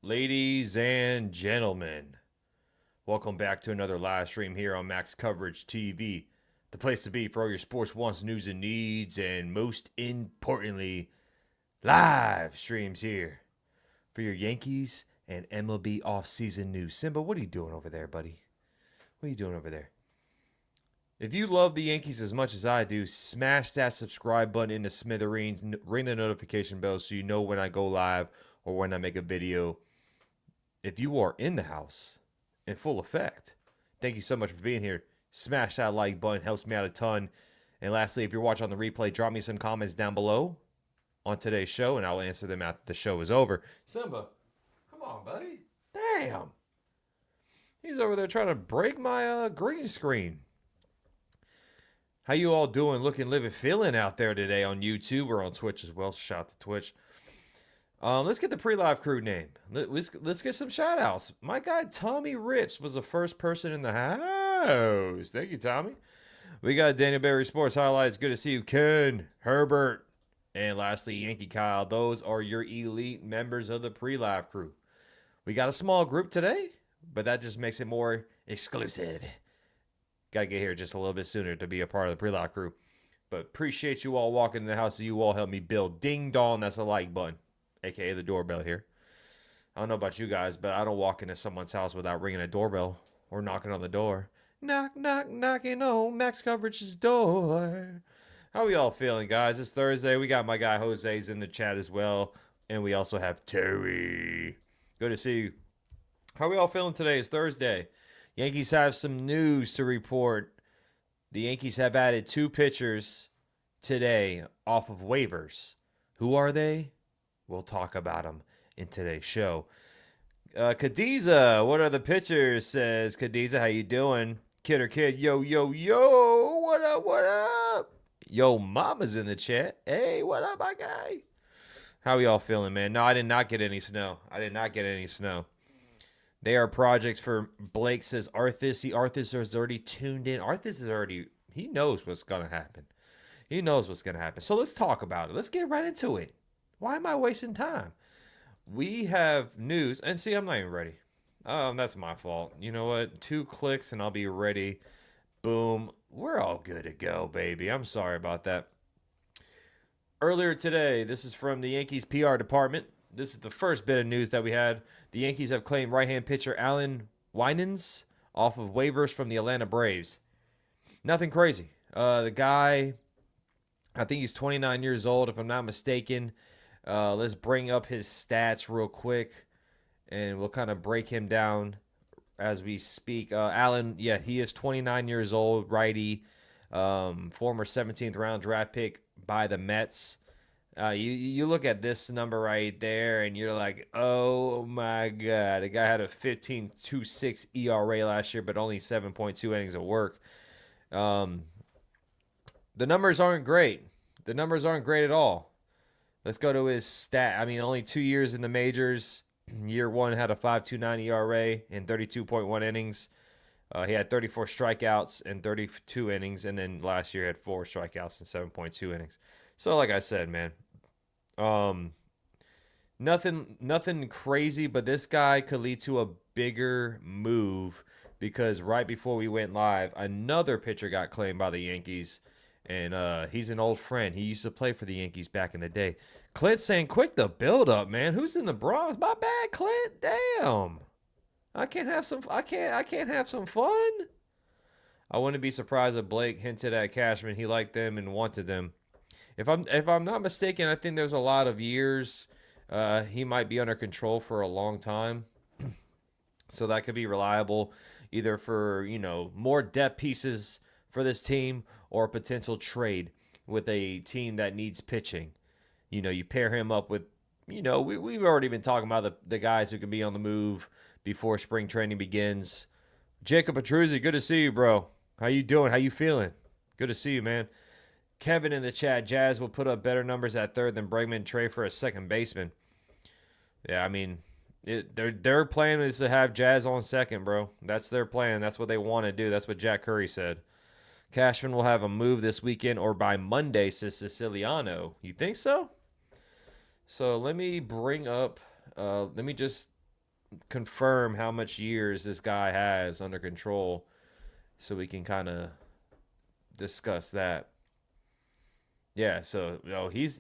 Ladies and gentlemen, welcome back to another live stream here on Max Coverage TV, the place to be for all your sports wants, news, and needs, and most importantly, live streams here for your Yankees and MLB offseason news. Simba, what are you doing over there, buddy? What are you doing over there? If you love the Yankees as much as I do, smash that subscribe button into smithereens, ring the notification bell so you know when I go live or when I make a video. If you are in the house in full effect, thank you so much for being here. Smash that like button, helps me out a ton. And lastly, if you're watching on the replay, drop me some comments down below on today's show, and I'll answer them after the show is over. Simba, come on, buddy. Damn. He's over there trying to break my green screen. How you all doing, looking, living, feeling out there today on YouTube or on Twitch as well? Shout out to Twitch. Let's get the pre-live crew name. Let's get some shout-outs. My guy Tommy Rips was the first person in the house. Thank you, Tommy. We got Daniel Berry Sports Highlights. Good to see you, Ken, Herbert, and lastly, Yankee Kyle. Those are your elite members of the pre-live crew. We got a small group today, but that just makes it more exclusive. Got to get here just a little bit sooner to be a part of the pre-live crew. But appreciate you all walking in the house. So you all help me build. Ding dong, that's a like button, a.k.a. the doorbell here. I don't know about you guys, but I don't walk into someone's house without ringing a doorbell or knocking on the door. Knock, knock, knocking on Max Coverage's door. How we all feeling, guys? It's Thursday. We got my guy Jose's in the chat as well. And we also have Terry. Good to see you. How we all feeling today? It's Thursday. Yankees have some news to report. The Yankees have added 2 pitchers today off of waivers. Who are they? We'll talk about them in today's show. Khadiza, what are the pitchers? Says Khadiza, how you doing? Kid or kid, yo, yo, yo, what up, what up? Yo, mama's in the chat. Hey, what up, my guy? How y'all feeling, man? No, I did not get any snow. They are projects for Blake, says Arthas. See, Arthas is already tuned in. Arthas is already, he knows what's going to happen. So let's talk about it. Let's get right into it. Why am I wasting time? We have news. And see, I'm not even ready. That's my fault. You know what? 2 clicks and I'll be ready. Boom. We're all good to go, baby. I'm sorry about that. Earlier today, this is from the Yankees PR department. This is the first bit of news that we had. The Yankees have claimed right-hand pitcher Allan Winans off of waivers from the Atlanta Braves. Nothing crazy. The guy, I think he's 29 years old, if I'm not mistaken. Let's bring up his stats real quick, and we'll kind of break him down as we speak. Allan, yeah, he is 29 years old, righty, former 17th round draft pick by the Mets. You look at this number right there, and you're like, oh, my God. The guy had a 15.26 ERA last year, but only 7.2 innings of work. The numbers aren't great. The numbers aren't great at all. Let's go to his stat. I mean, only 2 years in the majors. Year 1 had a 5.29 ERA in 32.1 innings. He had 34 strikeouts in 32 innings, and then last year had 4 strikeouts in 7.2 innings. So, like I said, man, nothing crazy, but this guy could lead to a bigger move because right before we went live, another pitcher got claimed by the Yankees, and he's an old friend. He used to play for the Yankees back in the day. Clint saying, quick the build up, man. Who's in the Bronx? My bad, Clint. Damn. I can't have some fun. I wouldn't be surprised if Blake hinted at Cashman. He liked them and wanted them. If I'm not mistaken, I think there's a lot of years he might be under control for a long time. So that could be reliable either for, more depth pieces for this team or a potential trade with a team that needs pitching. You pair him up with, we've already been talking about the guys who can be on the move before spring training begins. Jacob Petruzzi, good to see you, bro. How you doing? How you feeling? Good to see you, man. Kevin in the chat, Jazz will put up better numbers at third than Bregman trade for a second baseman. Yeah, I mean, their plan is to have Jazz on second, bro. That's their plan. That's what they want to do. That's what Jack Curry said. Cashman will have a move this weekend or by Monday, says Siciliano. You think so? So let me bring up, let me just confirm how much years this guy has under control, so we can kind of discuss that. Yeah, so he's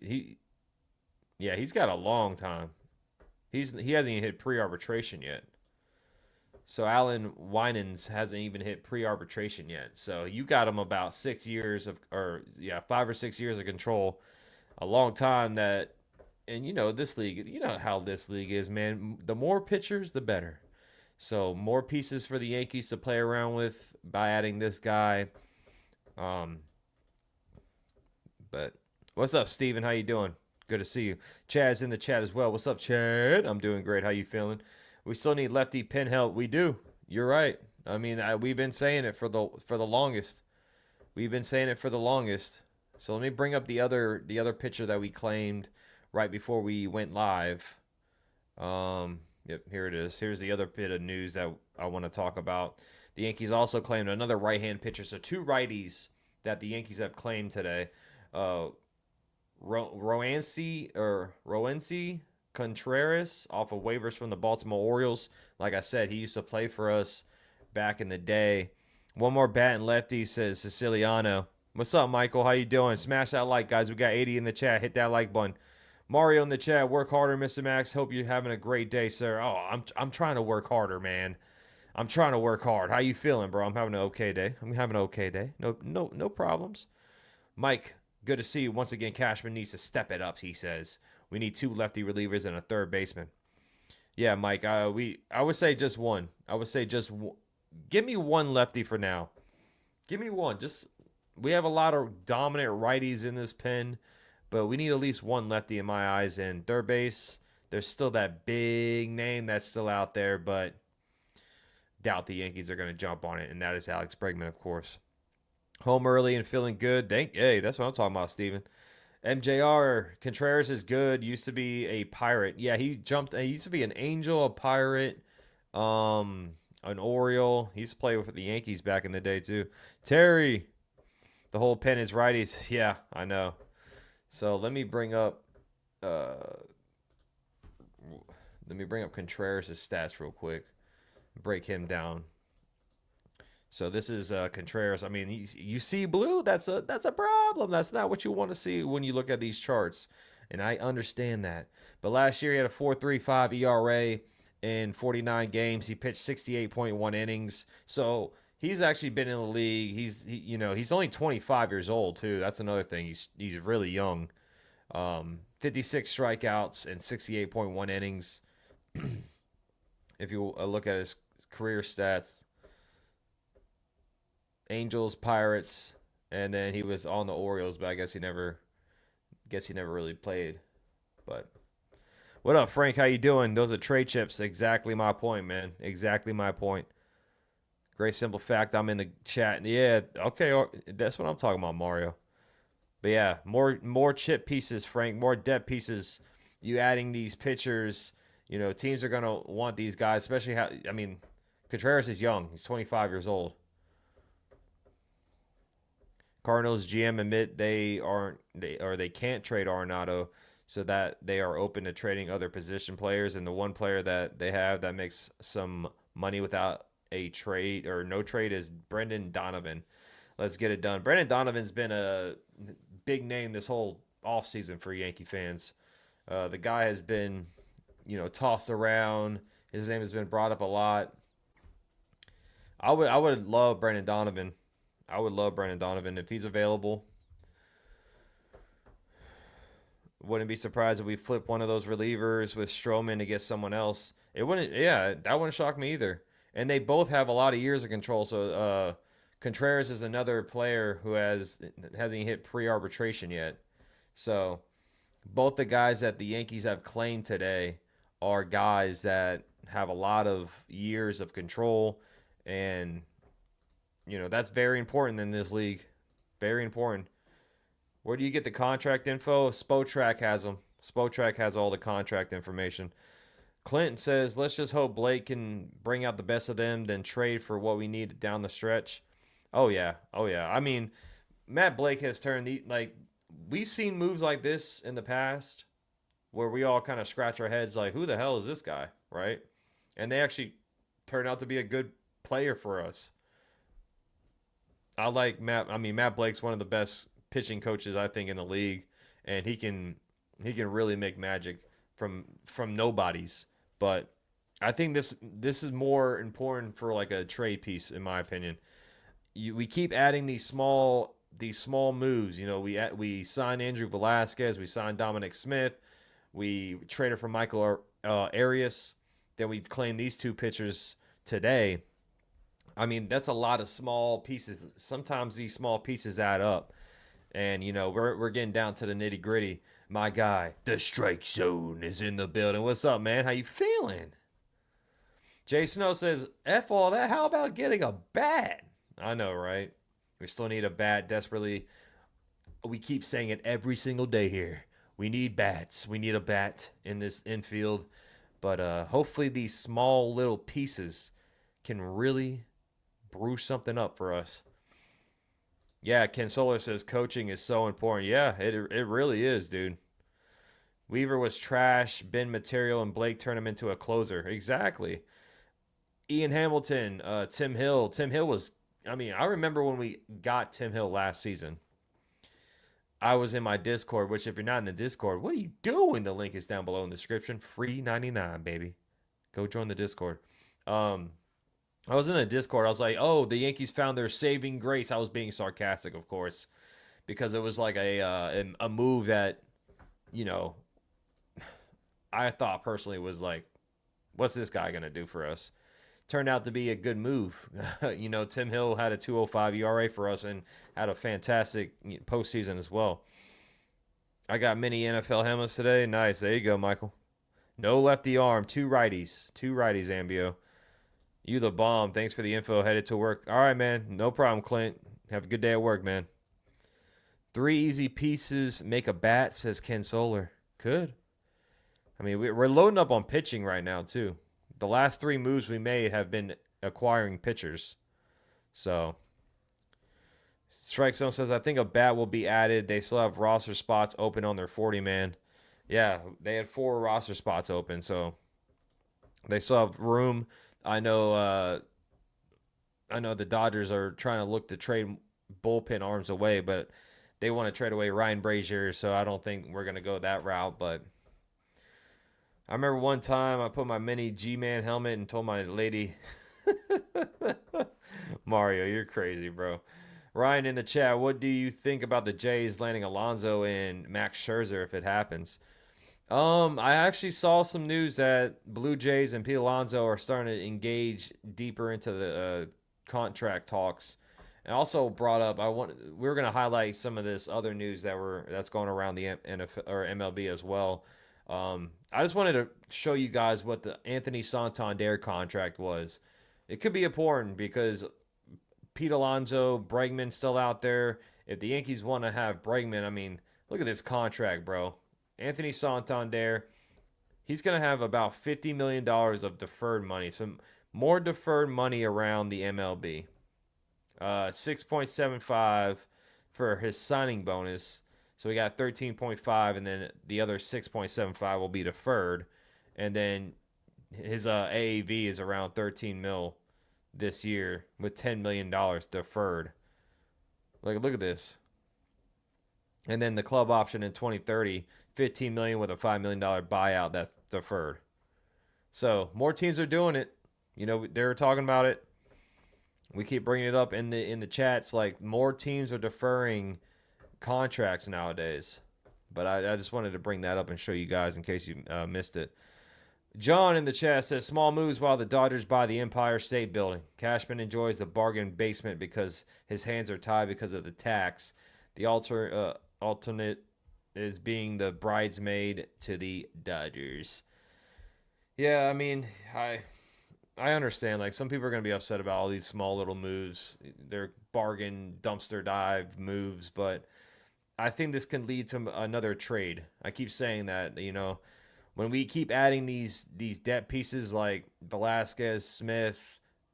got a long time. He hasn't even hit pre-arbitration yet. So Allan Winans hasn't even hit pre-arbitration yet. So you got him about 6 years of, or yeah, 5 or 6 years of control. A long time that, and this league, you know how this league is, man. The more pitchers, the better. So more pieces for the Yankees to play around with by adding this guy. Um, but what's up, Steven? How you doing? Good to see you. Chad's in the chat as well. What's up, Chad? I'm doing great. How you feeling? We still need lefty pin help. We do. You're right. I mean, we've been saying it for the longest. We've been saying it for the longest. So let me bring up the other pitcher that we claimed right before we went live. Yep, here it is. Here's the other bit of news that I want to talk about. The Yankees also claimed another right-hand pitcher. So two righties that the Yankees have claimed today. Roansy Contreras off of waivers from the Baltimore Orioles. Like I said, he used to play for us back in the day. One more bat and lefty, says Siciliano. What's up, Michael? How you doing? Smash that like, guys. We got 80 in the chat. Hit that like button. Mario in the chat. Work harder, Mr. Max. Hope you're having a great day, sir. Oh, I'm trying to work harder, man. I'm trying to work hard. How you feeling, bro? I'm having an okay day. No problems. Mike, good to see you once again. Cashman needs to step it up, he says. We need two lefty relievers and a third baseman. Yeah, Mike. I would say just one. Give me one lefty for now. Give me one. We have a lot of dominant righties in this pen, but we need at least one lefty in my eyes. And third base, there's still that big name that's still out there, but doubt the Yankees are going to jump on it, and that is Alex Bregman, of course. Home early and feeling good. Hey, that's what I'm talking about, Steven. MJR Contreras is good. Used to be a Pirate. Yeah, he used to be an Angel, a Pirate, an Oriole. He used to play with the Yankees back in the day too. Terry, the whole pen is righties. Yeah, I know. So let me bring up Contreras' stats real quick. Break him down. So this is Contreras. I mean, you see blue. That's a problem. That's not what you want to see when you look at these charts, and I understand that. But last year he had a 4.35 ERA in 49 games. He pitched 68.1 innings. So he's actually been in the league. He's only 25 years old too. That's another thing. He's really young. 56 strikeouts and 68.1 innings. If you look at his career stats. Angels, Pirates, and then he was on the Orioles, but I guess he never really played. But what up, Frank? How you doing? Those are trade chips. Exactly my point, man. Exactly my point. Great simple fact. I'm in the chat. Yeah, okay, that's what I'm talking about, Mario. But yeah, more chip pieces, Frank. More depth pieces. You adding these pitchers, teams are gonna want these guys, especially Contreras is young. He's 25 years old. Cardinals GM admit they can't trade Arenado, so that they are open to trading other position players. And the one player that they have that makes some money without a trade or no trade is Brendan Donovan. Let's get it done. Brendan Donovan's been a big name this whole offseason for Yankee fans. The guy has been, tossed around. His name has been brought up a lot. I would love Brendan Donovan. I would love Brendan Donovan if he's available. Wouldn't be surprised if we flip one of those relievers with Stroman to get someone else. That wouldn't shock me either. And they both have a lot of years of control. So Contreras is another player who hasn't hit pre-arbitration yet. So both the guys that the Yankees have claimed today are guys that have a lot of years of control, and that's very important in this league. Very important. Where do you get the contract info? Spotrac has them. Spotrac has all the contract information. Clinton says, let's just hope Blake can bring out the best of them, then trade for what we need down the stretch. Oh, yeah. I mean, Matt Blake has turned we've seen moves like this in the past where we all kind of scratch our heads like, who the hell is this guy, right? and they actually turned out to be a good player for us. I like Matt. I mean, Matt Blake's one of the best pitching coaches I think in the league, and he can really make magic from nobodies. But I think this is more important for like a trade piece, in my opinion. We keep adding these small moves. You know, we signed Andrew Velasquez, we signed Dominic Smith, we traded for Michael Arias, then we claimed these two pitchers today. I mean, that's a lot of small pieces. Sometimes these small pieces add up. And, we're getting down to the nitty gritty. My guy, the strike zone is in the building. What's up, man? How you feeling? Jay Snow says, F all that. How about getting a bat? I know, right? We still need a bat desperately. We keep saying it every single day here. We need bats. We need a bat in this infield. But hopefully these small little pieces can really brew something up for us. Yeah, Ken Solar says coaching is so important. Yeah, it really is, dude. Weaver was trash, bin material, and Blake turned him into a closer. Exactly. Ian Hamilton, Tim Hill. Tim Hill was, I remember when we got Tim Hill last season. I was in my Discord, which if you're not in the Discord, what are you doing? The link is down below in the description. Free 99, baby. Go join the Discord. I was in the Discord. I was like, oh, the Yankees found their saving grace. I was being sarcastic, of course, because it was like a move that, I thought personally was like, what's this guy going to do for us? Turned out to be a good move. Tim Hill had a 2.05 ERA for us and had a fantastic postseason as well. I got many NFL helmets today. Nice. There you go, Michael. No lefty arm. Two righties, Ambio. You the bomb. Thanks for the info. Headed to work. All right, man. No problem, Clint. Have a good day at work, man. 3 easy pieces make a bat, says Ken Solar. Could. I mean, we're loading up on pitching right now, too. The last 3 moves we made have been acquiring pitchers. So, Strike Zone says, I think a bat will be added. They still have roster spots open on their 40-man. Yeah, they had 4 roster spots open, so they still have room. I know the Dodgers are trying to look to trade bullpen arms away, but they want to trade away Ryan Brazier, so I don't think we're going to go that route. But I remember one time I put my mini G-Man helmet and told my lady, Mario, you're crazy, bro. Ryan in the chat, what do you think about the Jays landing Alonso and Max Scherzer if it happens? I actually saw some news that Blue Jays and Pete Alonso are starting to engage deeper into the contract talks, and also brought up we were going to highlight some of this other news that's going around the NFL or MLB as well. I just wanted to show you guys what the Anthony Santander contract was. It could be important because Pete Alonso, Bregman still out there. If the Yankees want to have Bregman, look at this contract, bro. Anthony Santander, he's going to have about $50 million of deferred money. Some more deferred money around the MLB. 6.75 for his signing bonus. So we got 13.5, and then the other 6.75 will be deferred. And then his AAV is around 13 mil this year with $10 million deferred. Look at this. And then the club option in 2030, $15 million with a $5 million buyout that's deferred. So more teams are doing it. They're talking about it. We keep bringing it up in the chats. Like, more teams are deferring contracts nowadays. But I just wanted to bring that up and show you guys in case you missed it. John in the chat says, small moves while the Dodgers buy the Empire State Building. Cashman enjoys the bargain basement because his hands are tied because of the tax. The alternate is being the bridesmaid to the Dodgers. Yeah, I understand. Like, some people are going to be upset about all these small little moves. They're bargain dumpster dive moves, but I think this can lead to another trade. I keep saying that, when we keep adding these depth pieces like Velasquez, Smith,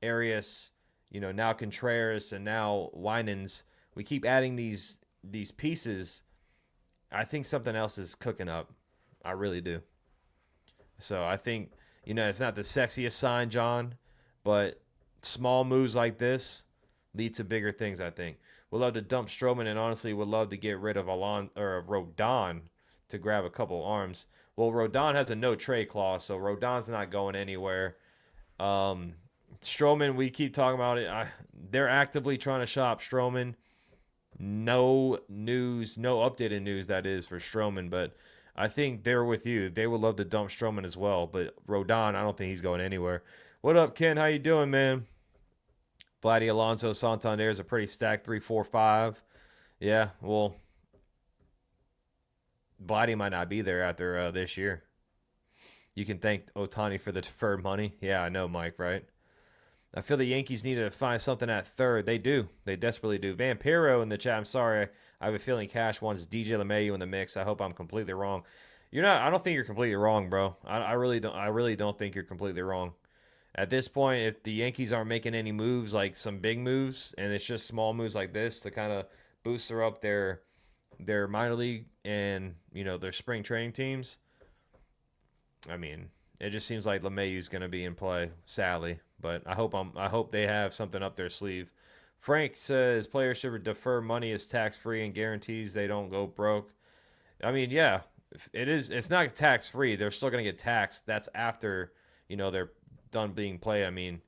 Arias, now Contreras, and now Winans, we keep adding these pieces. I think something else is cooking up. I really do. So I think It's not the sexiest sign, John, but small moves like this lead to bigger things, I think. Would love to dump Stroman, and honestly would love to get rid of Rodon to grab a couple arms. Well, Rodon has a no trade clause, so Rodon's not going anywhere. Um, Stroman, we keep talking about it. They're actively trying to shop Stroman. No news, no updated news that is for Stroman, but I think they're with you. They would love to dump Stroman as well, but Rodon, I don't think he's going anywhere. What up, Ken? How you doing, man? Vladdy Alonso Santander is a pretty stacked 3-4-5. Yeah, well, Vladdy might not be there after this year. You can thank Otani for the deferred money. Yeah, I know, Mike, right? I feel the Yankees need to find something at third. They do. They desperately do. Vampiro in the chat. I'm sorry. I have a feeling Cash wants DJ LeMahieu in the mix. I hope I'm completely wrong. You're not. I don't think you're completely wrong, bro. I really don't. I really don't think you're completely wrong. At this point, if the Yankees aren't making any moves, like some big moves, and it's just small moves like this to kind of booster up their minor league and their spring training teams, I mean, it just seems like LeMahieu's going to be in play, sadly. But I hope they have something up their sleeve. Frank says players should defer money as tax free and guarantees they don't go broke. I mean, yeah, it is. It's not tax free. They're still going to get taxed. That's after they're done being played. I mean,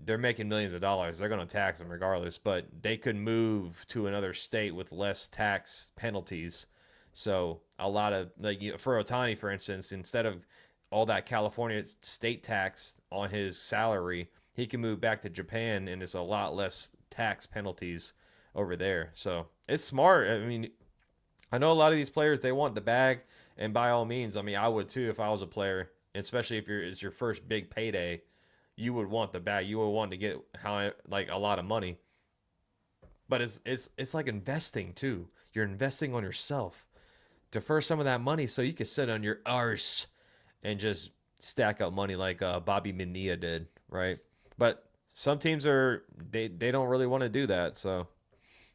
they're making millions of dollars. They're going to tax them regardless. But they could move to another state with less tax penalties. So a lot of for Otani, for instance, instead of all that California state tax on his salary, he can move back to Japan and it's a lot less tax penalties over there. So it's smart. I mean, I know a lot of these players, they want the bag, and by all means, I mean, I would too if I was a player, especially if it's your first big payday. You would want the bag. You would want to get a lot of money. But it's like investing too. You're investing on yourself. Defer some of that money so you can sit on your arse and just stack up money like Bobby Mania did, right? But some teams they don't really want to do that. So,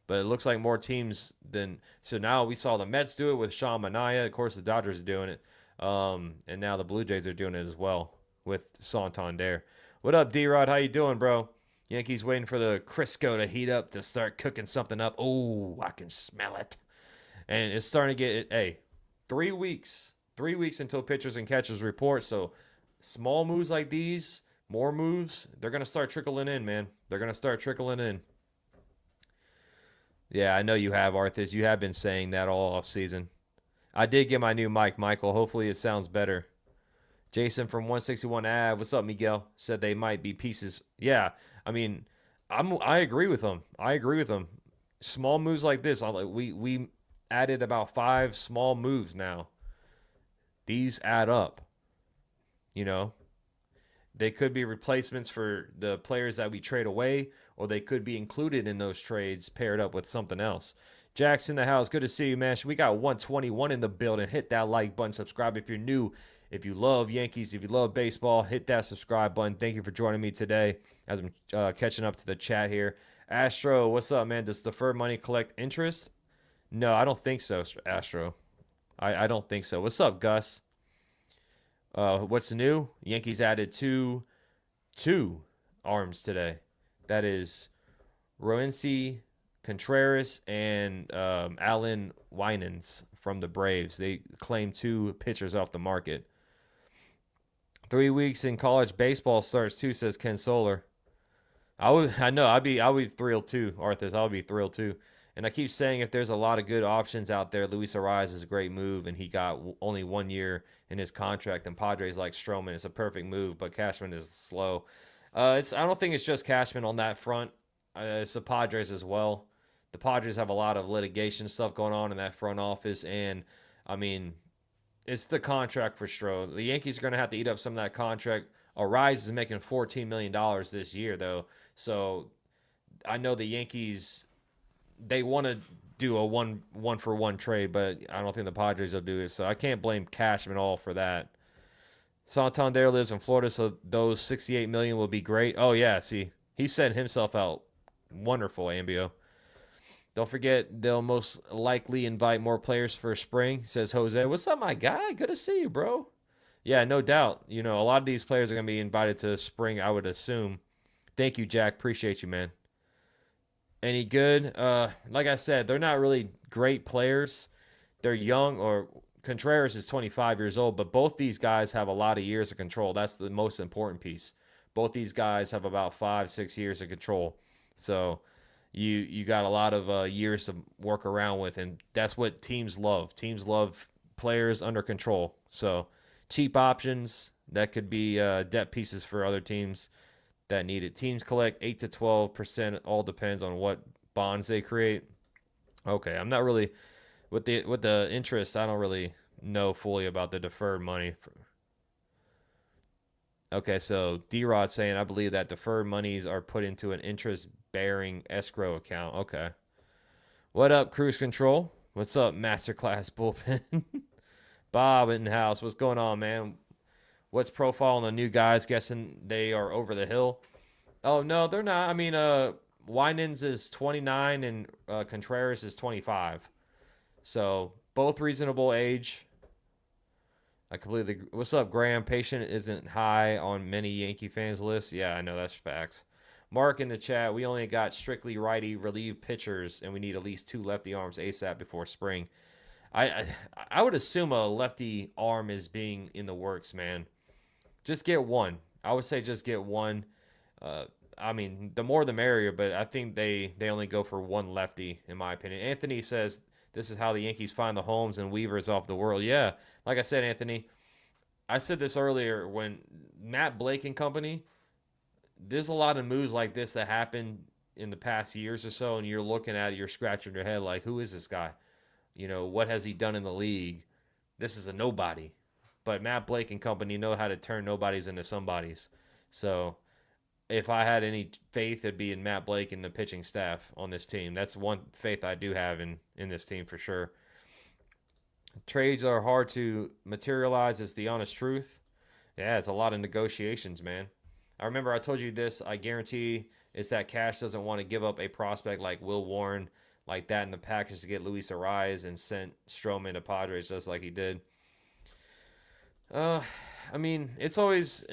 but it looks like more teams than so now we saw the Mets do it with Sean Manaea. Of course, the Dodgers are doing it, and now the Blue Jays are doing it as well with Santander. What up, D-Rod? How you doing, bro? Yankees waiting for the Crisco to heat up to start cooking something up. Oh, I can smell it. And it's starting to get, hey, 3 weeks. 3 weeks until pitchers and catchers report. So small moves like these, more moves, they're going to start trickling in, man. They're going to start trickling in. Yeah, I know you have, Arthas. You have been saying that all off season. I did get my new mic, Michael. Hopefully it sounds better. Jason from 161 Ave, what's up, Miguel? Said they might be pieces. Yeah, I mean, I agree with them. I agree with them. Small moves like this, we added about 5 small moves now. These add up. They could be replacements for the players that we trade away, or they could be included in those trades paired up with something else. Jack's in the house. Good to see you, man. We got 121 in the building. Hit that like button. Subscribe if you're new. If you love Yankees, if you love baseball, hit that subscribe button. Thank you for joining me today as I'm catching up to the chat here. Astro, what's up, man? Does deferred money collect interest? No, I don't think so, Astro. I don't think so. What's up, Gus? What's new? Yankees added two arms today. That is Roansy Contreras and Allan Winans from the Braves. They claimed 2 pitchers off the market. 3 weeks in college baseball starts too, says Ken Solar. I'd be thrilled too, Arthur. I would be thrilled too. And I keep saying if there's a lot of good options out there, Luis Ariz is a great move, and he got only 1 year in his contract. And Padres like Stroman, it's a perfect move, but Cashman is slow. I don't think it's just Cashman on that front. It's the Padres as well. The Padres have a lot of litigation stuff going on in that front office, and I mean, it's the contract for Stroh. The Yankees are going to have to eat up some of that contract. Ariz is making $14 million this year, though, so I know the Yankees, they want to do a one-for-one trade, but I don't think the Padres will do it, so I can't blame Cashman all for that. Santander lives in Florida, so those $68 million will be great. Oh, yeah, see, he sent himself out. Wonderful, Ambio. Don't forget, they'll most likely invite more players for spring, says Jose. What's up, my guy? Good to see you, bro. Yeah, no doubt. You know, a lot of these players are going to be invited to spring, I would assume. Thank you, Jack. Appreciate you, man. Any good? Like I said, they're not really great players. They're young, or Contreras is 25 years old, but both these guys have a lot of years of control. That's the most important piece. Both these guys have about 5, 6 years of control. So you got a lot of years to work around with, and that's what teams love. Teams love players under control. So cheap options that could be depth pieces for other teams that need it. Teams collect 8 to 12%. All depends on what bonds they create. Okay, I'm not really with the interest. I don't really know fully about the deferred money. Okay, so D-Rod saying I believe that deferred monies are put into an interest-bearing escrow account. Okay. What up, Cruise Control? What's up, Masterclass Bullpen? Bob in the house. What's going on, man? What's profile on the new guys? Guessing they are over the hill. Oh no, they're not. I mean, Winans is 29 and Contreras is 25. So both reasonable age. I completely agree. What's up, Graham? Patient isn't high on many Yankee fans' lists. Yeah, I know that's facts. Mark in the chat. We only got strictly righty relief pitchers, and we need at least 2 lefty arms ASAP before spring. I I would assume a lefty arm is being in the works, man. Just get one. I would say just get one. Uh, I mean, the more the merrier, but I think they only go for one lefty, in my opinion. Anthony says this is how the Yankees find the Holmes and Weavers off the world. Yeah, like I said, Anthony, I said this earlier when Matt Blake and company, there's a lot of moves like this that happened in the past years or so, and you're looking at it, you're scratching your head like, who is this guy? You know, what has he done in the league? This is a nobody. But Matt Blake and company know how to turn nobodies into somebodies. So if I had any faith, it'd be in Matt Blake and the pitching staff on this team. That's one faith I do have in this team for sure. Trades are hard to materialize. It's the honest truth. Yeah, it's a lot of negotiations, man. I remember I told you this. I guarantee is that Cash doesn't want to give up a prospect like Will Warren like that in the package to get Luis Ariz and sent Stroman to Padres just like he did. Uh, I mean, it's always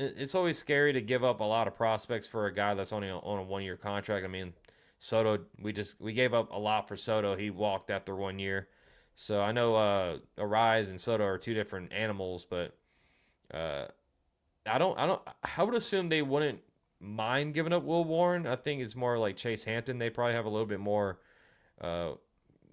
scary to give up a lot of prospects for a guy that's only on a 1 year contract. I mean, Soto, we gave up a lot for Soto. He walked after 1 year. So I know Arise and Soto are two different animals, but uh, I would assume they wouldn't mind giving up Will Warren. I think it's more like Chase Hampton. They probably have a little bit more, uh,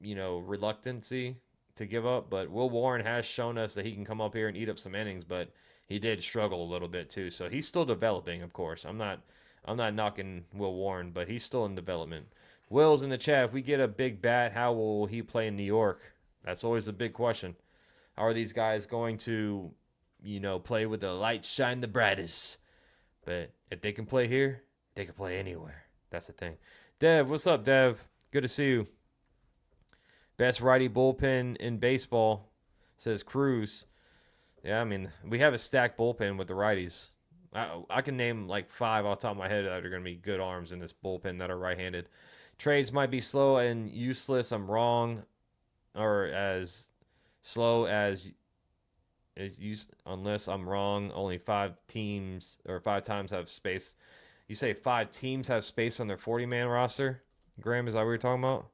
reluctancy to give up. But Will Warren has shown us that he can come up here and eat up some innings, but he did struggle a little bit too. So he's still developing, of course. I'm not knocking Will Warren, but he's still in development. Will's in the chat. If we get a big bat, how will he play in New York? That's always a big question. How are these guys going to, play with the lights shine the brightest? But if they can play here, they can play anywhere. That's the thing. Dev, what's up, Dev? Good to see you. Best righty bullpen in baseball, says Cruz. Yeah, I mean, we have a stacked bullpen with the righties. I can name like 5 off the top of my head that are going to be good arms in this bullpen that are right-handed. Trades might be slow and useless. I'm wrong. Or as slow as unless I'm wrong. Only 5 teams or 5 times have space. You say 5 teams have space on their 40-man roster? Graham, is that what you're talking about?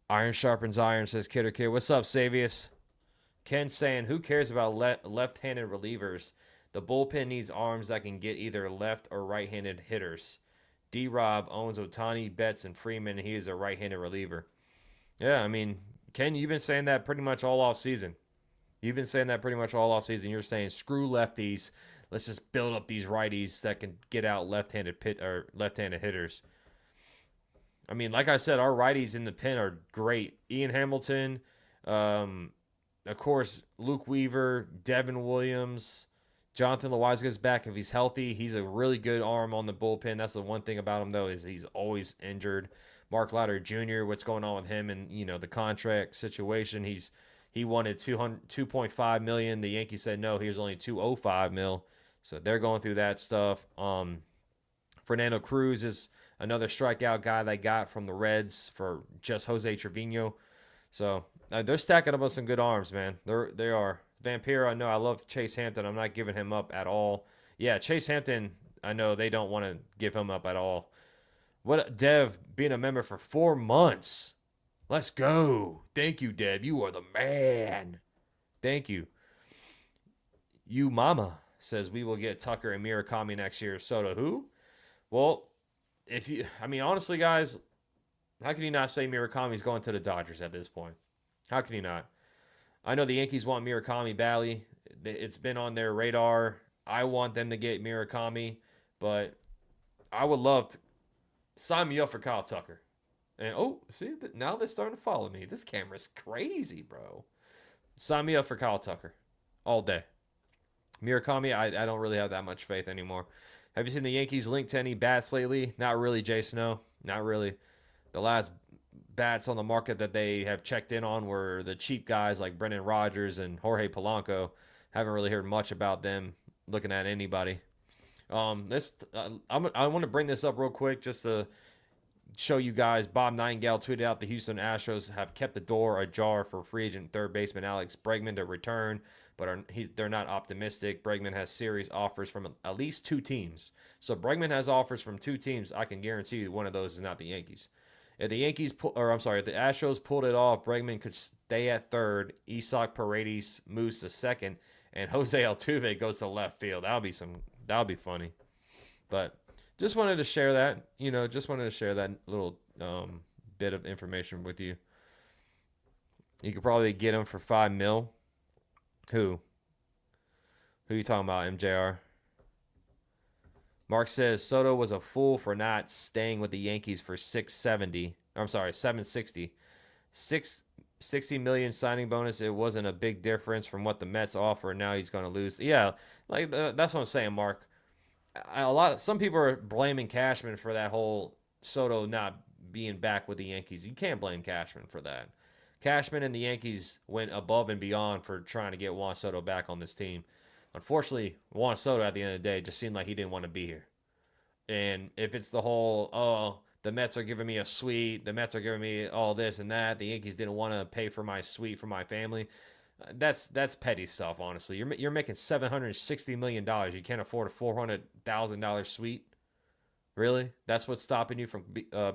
Iron sharpens iron, says Kidder Kid. What's up, Savius? Ken saying, who cares about left-handed relievers? The bullpen needs arms that can get either left or right-handed hitters. D-Rob owns Otani, Betts, and Freeman, and he is a right-handed reliever. Yeah, I mean, Ken, you've been saying that pretty much all off season. You're saying screw lefties. Let's just build up these righties that can get out left-handed hitters. I mean, like I said, our righties in the pen are great. Ian Hamilton, of course, Luke Weaver, Devin Williams, Jonathan Loaiza's back if he's healthy. He's a really good arm on the bullpen. That's the one thing about him, though, is he's always injured. Mark Lauder Jr., what's going on with him and, the contract situation. He wanted $2.5 million. The Yankees said no, here's only $205 million. So they're going through that stuff. Fernando Cruz is another strikeout guy they got from the Reds for just Jose Trevino. So they're stacking up with some good arms, man. They are. Vampiro, no, I love Chase Hampton. I'm not giving him up at all. Yeah, Chase Hampton, I know they don't want to give him up at all. What Dev being a member for 4 months. Let's go. Thank you, Dev. You are the man. Thank you. You Mama says we will get Tucker and Murakami next year. Soto, who? Well, honestly, guys, how can you not say Murakami's going to the Dodgers at this point? How can you not? I know the Yankees want Murakami badly. It's been on their radar. I want them to get Murakami, but I would love to sign me up for Kyle Tucker. And see, now they're starting to follow me. This camera's crazy, bro. Sign me up for Kyle Tucker all day. Murakami, I don't really have that much faith anymore. Have you seen the Yankees linked to any bats lately? Not really, Jay Snow. Not really. The last bats on the market that they have checked in on were the cheap guys like Brendan Rodgers and Jorge Polanco. Haven't really heard much about them looking at anybody. I want to bring this up real quick just to show you guys. Bob Nightingale tweeted out the Houston Astros have kept the door ajar for free agent third baseman Alex Bregman to return, but they're not optimistic. Bregman has series offers from at least 2 teams. So Bregman has offers from 2 teams. I can guarantee you one of those is not the Yankees. If the if the Astros pulled it off, Bregman could stay at third, Isak Paredes moves to second, and Jose Altuve goes to left field. That'll be funny. But just wanted to share that. Just wanted to share that little bit of information with you. You could probably get him for $5 million. Who are you talking about, MJR? Mark says Soto was a fool for not staying with the Yankees for $760. $60 million signing bonus. It wasn't a big difference from what the Mets offer. Now he's going to lose. Yeah, that's what I'm saying, Mark. Some people are blaming Cashman for that whole Soto not being back with the Yankees. You can't blame Cashman for that. Cashman and the Yankees went above and beyond for trying to get Juan Soto back on this team. Unfortunately, Juan Soto at the end of the day just seemed like he didn't want to be here. And if it's the whole, the Mets are giving me a suite, the Mets are giving me all this and that, the Yankees didn't want to pay for my suite for my family, that's petty stuff, honestly. You're making $760 million. You can't afford a $400,000 suite? Really? That's what's stopping you from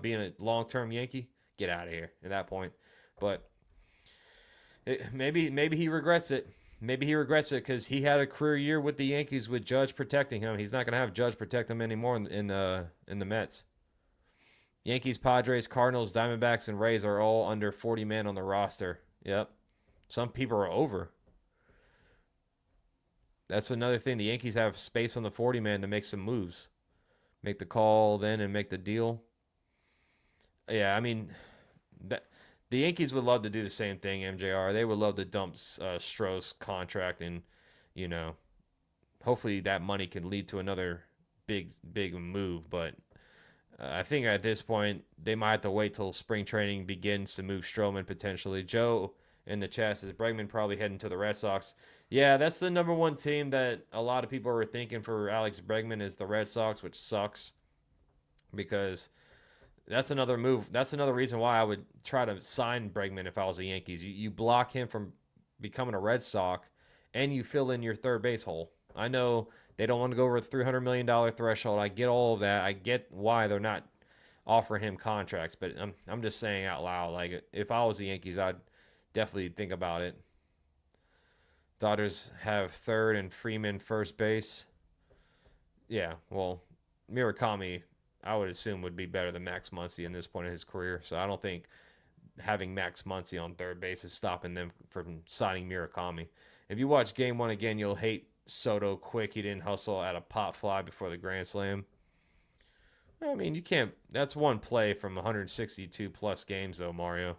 being a long-term Yankee? Get out of here at that point. But maybe he regrets it. Maybe he regrets it because he had a career year with the Yankees with Judge protecting him. He's not going to have Judge protect him anymore in the Mets. Yankees, Padres, Cardinals, Diamondbacks, and Rays are all under 40 men on the roster. Yep. Some people are over. That's another thing. The Yankees have space on the 40 man to make some moves. Make the call then and make the deal. Yeah, the Yankees would love to do the same thing, MJR. They would love to dump Stroh's contract and, hopefully that money can lead to another big move. But I think at this point, they might have to wait till spring training begins to move Stroman potentially. Joe in the chat says Bregman probably heading to the Red Sox. Yeah, that's the number one team that a lot of people are thinking for Alex Bregman is the Red Sox, which sucks because that's another move. That's another reason why I would try to sign Bregman if I was the Yankees. You block him from becoming a Red Sox, and you fill in your third base hole. I know they don't want to go over the $300 million threshold. I get all of that. I get why they're not offering him contracts, but I'm just saying out loud, like if I was the Yankees, I'd definitely think about it. Dodgers have third and Freeman first base. Yeah, well, Murakami, I would assume, would be better than Max Muncy in this point of his career. So I don't think having Max Muncy on third base is stopping them from signing Murakami. If you watch Game 1 again, you'll hate Soto quick. He didn't hustle at a pop fly before the grand slam. You can't. That's one play from 162 plus games, though, Mario.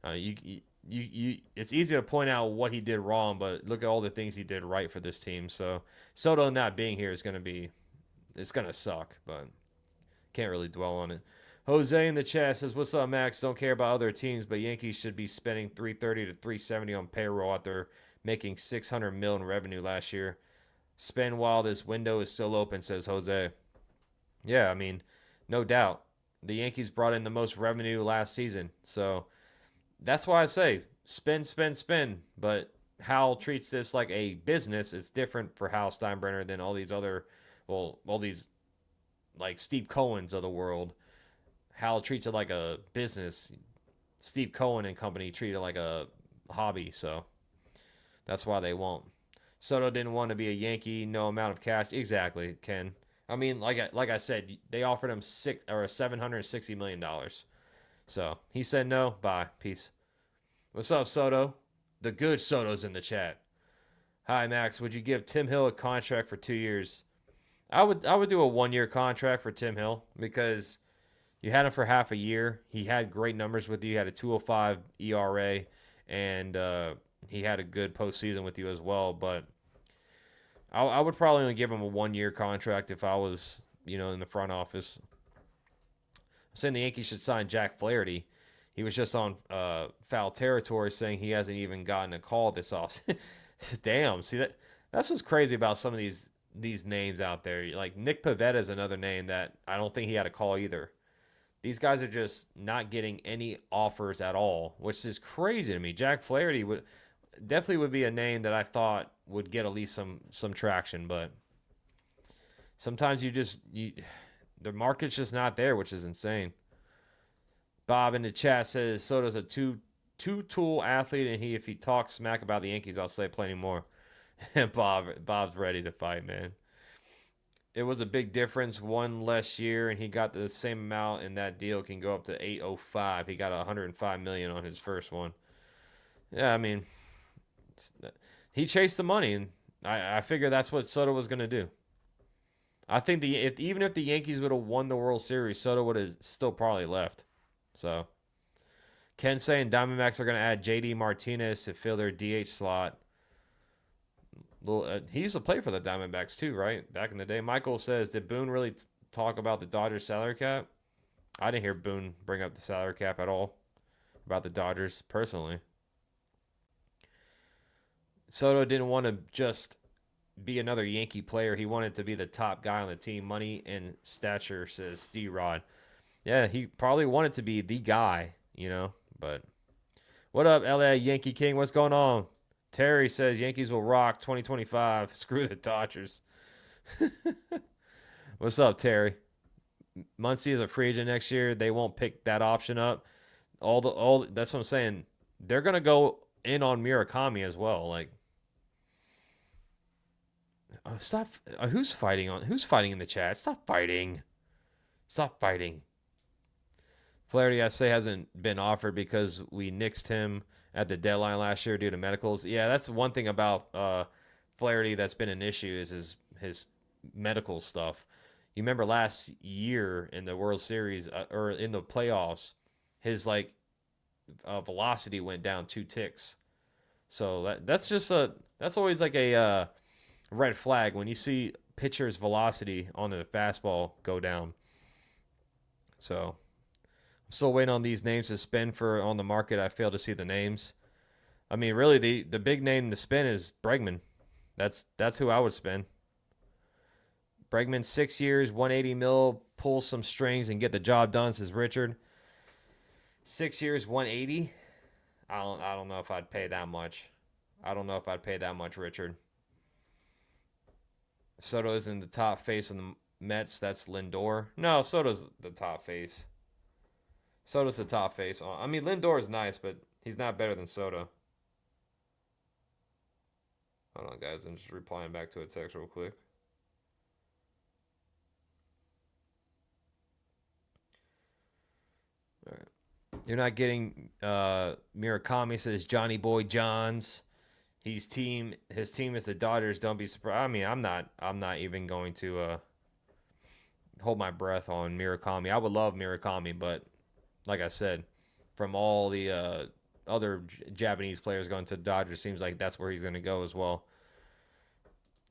It's easy to point out what he did wrong, but look at all the things he did right for this team. So Soto not being here is going to suck, but can't really dwell on it. Jose in the chat says, "What's up, Max? Don't care about other teams, but Yankees should be spending $330 to $370 on payroll after making $600 million in revenue last year. Spend while this window is still open," says Jose. Yeah, no doubt. The Yankees brought in the most revenue last season, so that's why I say spend. But Hal treats this like a business. It's different for Hal Steinbrenner than all these other, all these like Steve Cohen's of the world. Hal treats it like a business. Steve Cohen and company treat it like a hobby, so that's why they won't. Soto didn't want to be a Yankee, no amount of cash. Exactly, Ken. I mean, like I said, they offered him $760 million. So he said no. Bye, peace. What's up, Soto? The good Soto's in the chat. Hi, Max. Would you give Tim Hill a contract for 2 years? I would do a 1 year contract for Tim Hill because you had him for half a year. He had great numbers with you. He had a 2.05 ERA, and he had a good postseason with you as well. But I would probably only give him a 1 year contract if I was, in the front office. I'm saying the Yankees should sign Jack Flaherty. He was just on foul territory saying he hasn't even gotten a call this offseason. Damn, see that's what's crazy about some of these names out there. Like Nick Pivetta is another name that I don't think he had a call either. These guys are just not getting any offers at all, which is crazy to me. Jack Flaherty would be a name that I thought would get at least some traction, but sometimes the market's just not there, which is insane. Bob in the chat says Soto's a two-tool athlete, and if he talks smack about the Yankees, I'll say plenty more. And Bob's ready to fight, man. It was a big difference, one less year, and he got the same amount, and that deal can go up to 805. He got 105 million on his first one. Yeah, I mean, he chased the money, and I figure that's what Soto was going to do. I think even if the Yankees would have won the World Series, Soto would have still probably left. So, Ken saying Diamondbacks are going to add J.D. Martinez to fill their DH slot. He used to play for the Diamondbacks too, right? Back in the day. Michael says, did Boone really talk about the Dodgers salary cap? I didn't hear Boone bring up the salary cap at all about the Dodgers, personally. Soto didn't want to just be another Yankee player. He wanted to be the top guy on the team. Money and stature, says D-Rod. Yeah, he probably wanted to be the guy, but what up, LA Yankee King? What's going on? Terry says Yankees will rock 2025. Screw the Dodgers. What's up, Terry? Muncy is a free agent next year. They won't pick that option up. That's what I'm saying. They're gonna go in on Murakami as well. Like, stop. Who's fighting in the chat? Stop fighting. Stop fighting. Flaherty, I say, hasn't been offered because we nixed him at the deadline last year due to medicals. Yeah, that's one thing about Flaherty that's been an issue is his medical stuff. You remember last year in the World Series or in the playoffs, his velocity went down 2 ticks. So that's always like a red flag when you see pitcher's velocity on the fastball go down. So I'm still waiting on these names to spin for on the market. I fail to see the names. I mean, really, the big name to spin is Bregman. That's who I would spin. Bregman, 6 years, 180 mil, pull some strings and get the job done, says Richard. 6 years, 180. I don't know if I'd pay that much. Richard. Soto isn't the top face of the Mets. That's Lindor. No, Soto's the top face. Soto's the top face. I mean, Lindor is nice, but he's not better than Soto. Hold on, guys. I'm just replying back to a text real quick. All right. You're not getting Murakami, says Johnny Boy Johns. His team is the Dodgers. Don't be surprised. I mean, I'm not even going to hold my breath on Murakami. I would love Murakami, but like I said, from all the other Japanese players going to the Dodgers, seems like that's where he's going to go as well.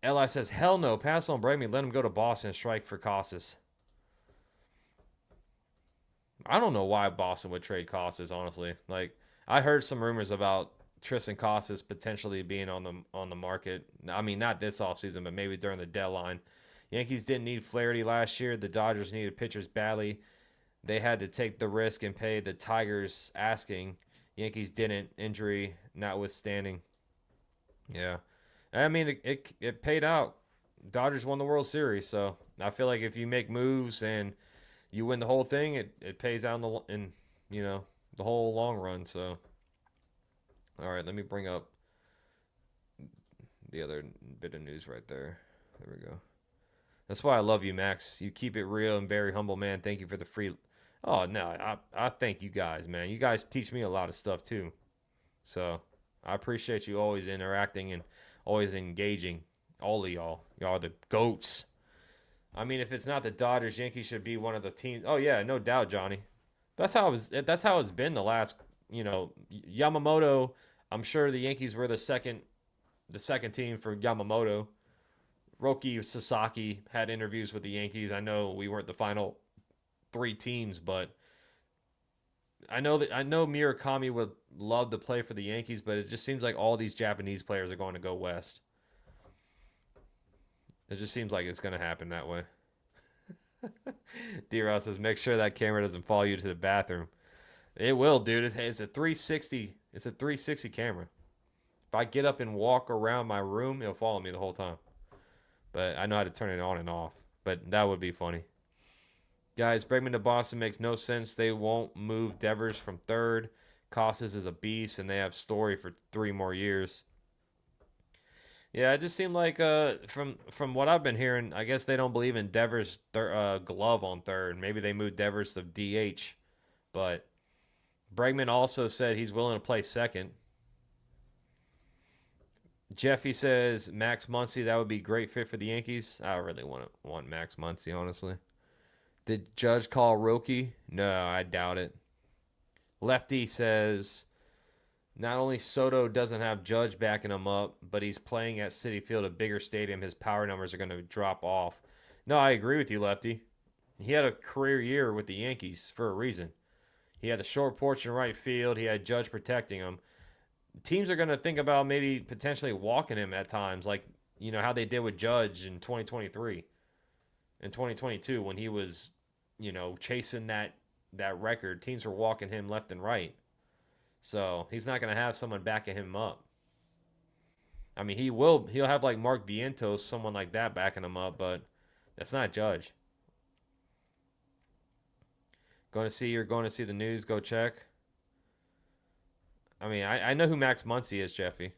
Li says, hell no, pass on Bregman. Let him go to Boston and strike for Casas. I don't know why Boston would trade Casas, honestly. Like, I heard some rumors about Tristan Casas potentially being on the market. I mean, not this offseason, but maybe during the deadline. Yankees didn't need Flaherty last year. The Dodgers needed pitchers badly. They had to take the risk and pay the Tigers asking. Yankees didn't, injury notwithstanding. Yeah. I mean, it paid out. Dodgers won the World Series, so I feel like if you make moves and you win the whole thing, it pays out in you know the whole long run. So, all right, let me bring up the other bit of news right there. There we go. That's why I love you, Max. You keep it real and very humble, man. Thank you for the free. Oh no, I thank you guys, man. You guys teach me a lot of stuff too. So I appreciate you always interacting and always engaging. All of y'all, y'all are the goats. I mean, if it's not the Dodgers, Yankees should be one of the teams. Oh yeah, no doubt, Johnny. That's how it was. That's how it's been the last. Yamamoto. I'm sure the Yankees were the second team for Yamamoto. Roki Sasaki had interviews with the Yankees. I know we weren't the final three teams, but I know Murakami would love to play for the Yankees, but it just seems like all these Japanese players are going to go west. It just seems like it's going to happen that way. D-Ross says, make sure that camera doesn't follow you to the bathroom. It will, dude. It's a 360. It's a 360 camera. If I get up and walk around my room, it'll follow me the whole time. But I know how to turn it on and off. But that would be funny. Guys, Bregman to Boston makes no sense. They won't move Devers from third. Costas is a beast, and they have Story for 3 more years. Yeah, it just seemed like from what I've been hearing, I guess they don't believe in Devers' glove on third. Maybe they moved Devers to DH. But Bregman also said he's willing to play second. Jeffy says Max Muncy, that would be a great fit for the Yankees. I really want Max Muncy, honestly. Did Judge call Roki? No, I doubt it. Lefty says not only Soto doesn't have Judge backing him up, but he's playing at Citi Field, a bigger stadium. His power numbers are going to drop off. No, I agree with you, Lefty. He had a career year with the Yankees for a reason. He had the short porch in right field. He had Judge protecting him. Teams are going to think about maybe potentially walking him at times, like how they did with Judge in 2023 and 2022 when he was chasing that record. Teams were walking him left and right. So he's not going to have someone backing him up. I mean, he'll have like Mark Vientos, someone like that backing him up, but that's not Judge. Going to see the news, go check. I mean, I know who Max Muncy is, Jeffy.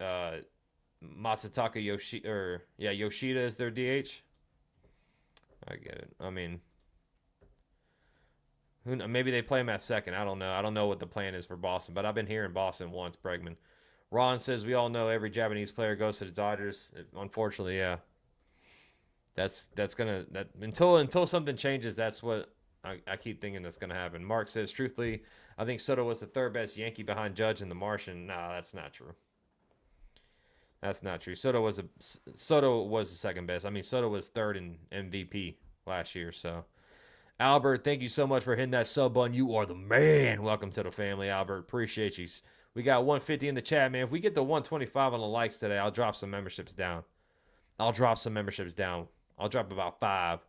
Masataka Yoshida is their DH. I get it. I mean, maybe they play him at second. I don't know. I don't know what the plan is for Boston, but I've been hearing Boston wants Bregman. Ron says we all know every Japanese player goes to the Dodgers. Unfortunately, yeah. That's gonna until something changes. That's what I keep thinking that's gonna happen. Mark says truthfully, I think Soto was the third best Yankee behind Judge and the Martian. No, that's not true. That's not true. Soto was the second best. I mean, Soto was third in MVP last year. So, Albert, thank you so much for hitting that sub button. You are the man. Welcome to the family, Albert. Appreciate you. We got 150 in the chat, man. If we get to 125 on the likes today, I'll drop some memberships down. I'll drop about 5.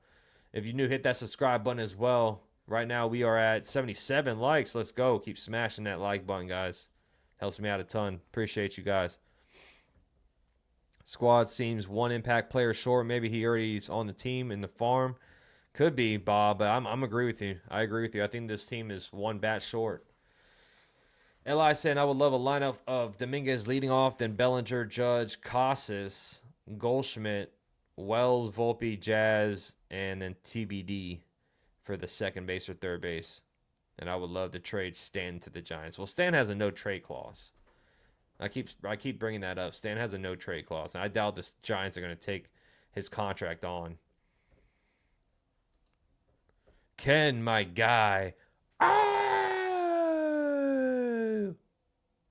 If you're new, hit that subscribe button as well. Right now, we are at 77 likes. Let's go. Keep smashing that like button, guys. Helps me out a ton. Appreciate you guys. Squad seems one impact player short. Maybe he already is on the team in the farm. Could be, Bob, but I'm agree with you. I agree with you. I think this team is one bat short. Eli saying I would love a lineup of Dominguez leading off, then Bellinger, Judge, Casas, Goldschmidt, Wells, Volpe, Jazz, and then TBD for the second base or third base. And I would love to trade Stan to the Giants. Well, Stan has a no trade clause. I keep bringing that up. Stan has a no trade clause, and I doubt the Giants are going to take his contract on. Ken, my guy,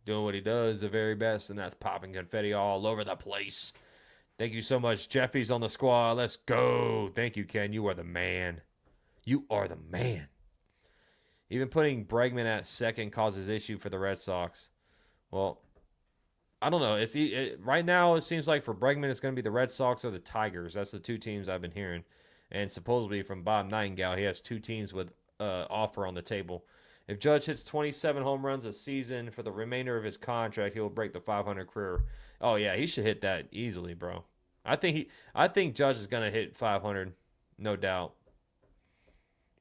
doing what he does the very best, and that's popping confetti all over the place. Thank you so much. Jeffy's on the squad. Let's go. Thank you, Ken. You are the man. You are the man. Even putting Bregman at second causes issue for the Red Sox. Well, I don't know. Right now, it seems like for Bregman, it's going to be the Red Sox or the Tigers. That's the 2 teams I've been hearing. And supposedly from Bob Nightingale, he has 2 teams with offer on the table. If Judge hits 27 home runs a season for the remainder of his contract, he will break the 500 career. Oh yeah, he should hit that easily, bro. I think Judge is gonna hit 500, no doubt.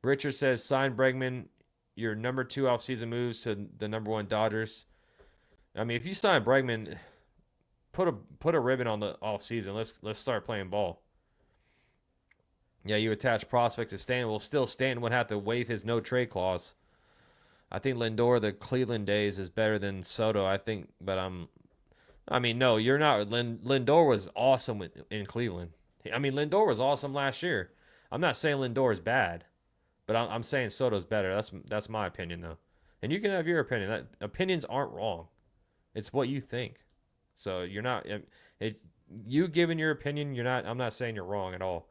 Richard says sign Bregman. Your number 2 offseason moves to the number 1 Dodgers. I mean, if you sign Bregman, put a ribbon on the offseason. Let's start playing ball. Yeah, you attach prospects to Stanton. Well, still Stanton would have to waive his no trade clause. I think Lindor, the Cleveland days, is better than Soto. I think, but no, you're not. Lindor was awesome in Cleveland. I mean, Lindor was awesome last year. I'm not saying Lindor is bad, but I'm saying Soto's better. That's my opinion, though. And you can have your opinion. Opinions aren't wrong. It's what you think. So you're not. You giving your opinion, you're not. I'm not saying you're wrong at all.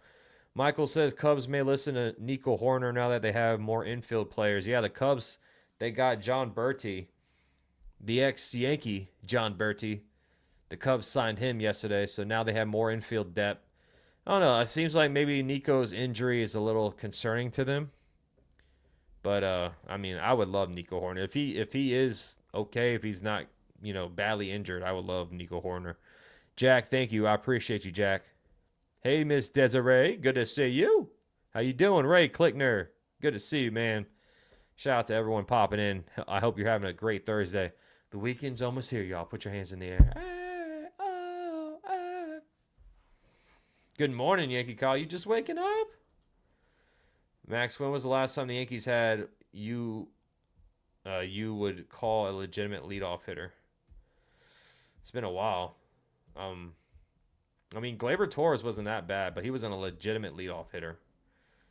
Michael says Cubs may listen to Nico Horner now that they have more infield players. Yeah, the Cubs, they got John Berti, the ex-Yankee John Berti. The Cubs signed him yesterday, so now they have more infield depth. I don't know. It seems like maybe Nico's injury is a little concerning to them. But I would love Nico Horner. If he is okay, if he's not, badly injured, I would love Nico Horner. Jack, thank you. I appreciate you, Jack. Hey, Miss Desiree, good to see you. How you doing, Ray Klickner? Good to see you, man. Shout out to everyone popping in. I hope you're having a great Thursday. The weekend's almost here, y'all. Put your hands in the air. Good morning, Yankee Call. You just waking up? Max, when was the last time the Yankees had you would call a legitimate leadoff hitter? It's been a while. Gleyber Torres wasn't that bad, but he wasn't a legitimate leadoff hitter.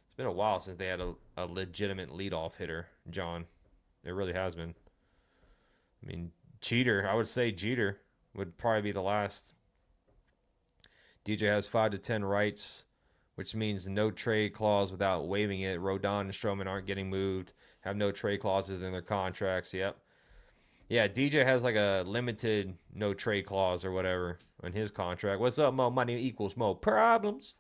It's been a while since they had a legitimate leadoff hitter, John. It really has been. Jeter, I would say Jeter would probably be the last. DJ has 5 to 10 rights, which means no trade clause without waiving it. Rodon and Stroman aren't getting moved, have no trade clauses in their contracts. Yep. Yeah, DJ has like a limited no trade clause or whatever on his contract. What's up, Mo? Money equals Mo problems.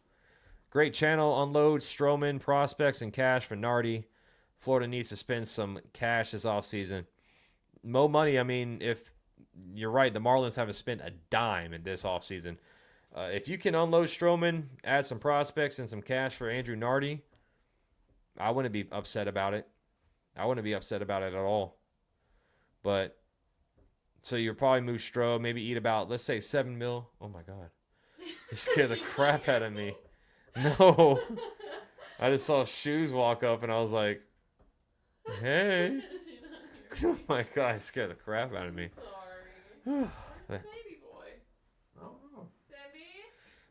Great channel. Unload Stroman, prospects, and cash for Nardi. Florida needs to spend some cash this offseason. Mo Money, if you're right, the Marlins haven't spent a dime in this offseason. If you can unload Stroman, add some prospects and some cash for Andrew Nardi, I wouldn't be upset about it. I wouldn't be upset about it at all. But, so you'll probably move Stroh, maybe eat about, let's say, $7 million. Oh, my God. You scared the crap out of me. No. I just saw Shoes walk up, and I was like, hey. Oh, my God. You scared the crap out of me. Sorry. Where's the baby boy? I don't know. Sammy?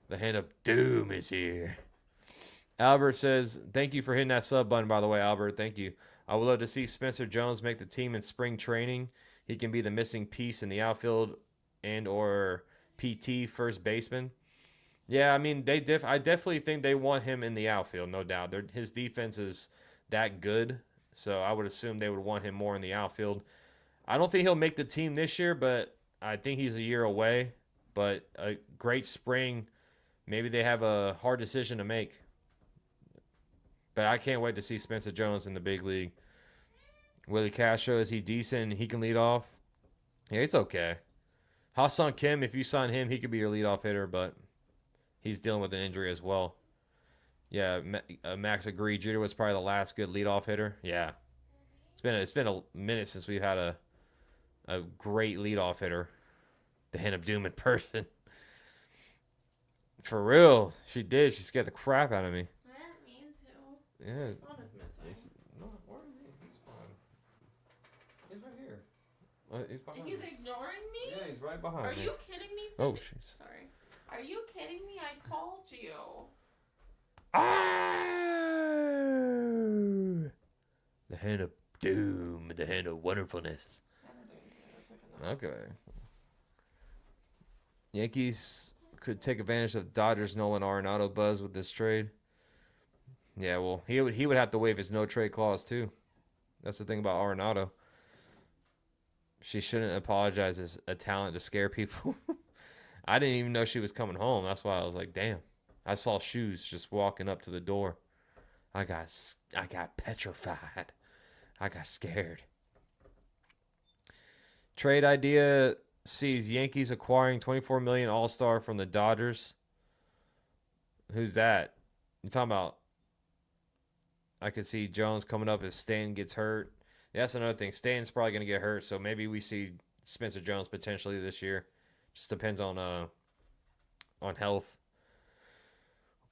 The hand of doom is here. Albert says, thank you for hitting that sub button, by the way, Albert. Thank you. I would love to see Spencer Jones make the team in spring training. He can be the missing piece in the outfield and or PT first baseman. Yeah, I definitely think they want him in the outfield, no doubt. His defense is that good, so I would assume they would want him more in the outfield. I don't think he'll make the team this year, but I think he's a year away. But a great spring, maybe they have a hard decision to make. But I can't wait to see Spencer Jones in the big league. Willie Castro, is he decent? He can lead off? Yeah, it's okay. Ha-Sung Kim, if you sign him, he could be your leadoff hitter, but he's dealing with an injury as well. Yeah, Max agreed. Jeter was probably the last good leadoff hitter. Yeah. It's been a minute since we've had a great leadoff hitter. The hand of doom in person. For real. She did. She scared the crap out of me. Yeah. Your son is missing. No, where is he? He's fine. He's right here. He's behind He's me. ignoring me? Yeah, he's right behind Are me. you kidding me? Oh, Cindy? jeez. Sorry. Are you kidding me? I called you. The hand of doom, the hand of wonderfulness. Okay. Yankees could take advantage of Dodgers Nolan Arenado buzz with this trade. Yeah, well, he would have to waive his no trade clause too. That's the thing about Arenado. She shouldn't apologize as a talent to scare people. I didn't even know she was coming home. That's why I was like, damn. I saw Shoes just walking up to the door. I got petrified. I got scared. Trade idea sees Yankees acquiring $24 million All-Star from the Dodgers. Who's that? You talking about? I could see Jones coming up if Stanton gets hurt. Yeah, that's another thing. Stanton's probably going to get hurt, so maybe we see Spencer Jones potentially this year. Just depends on health. What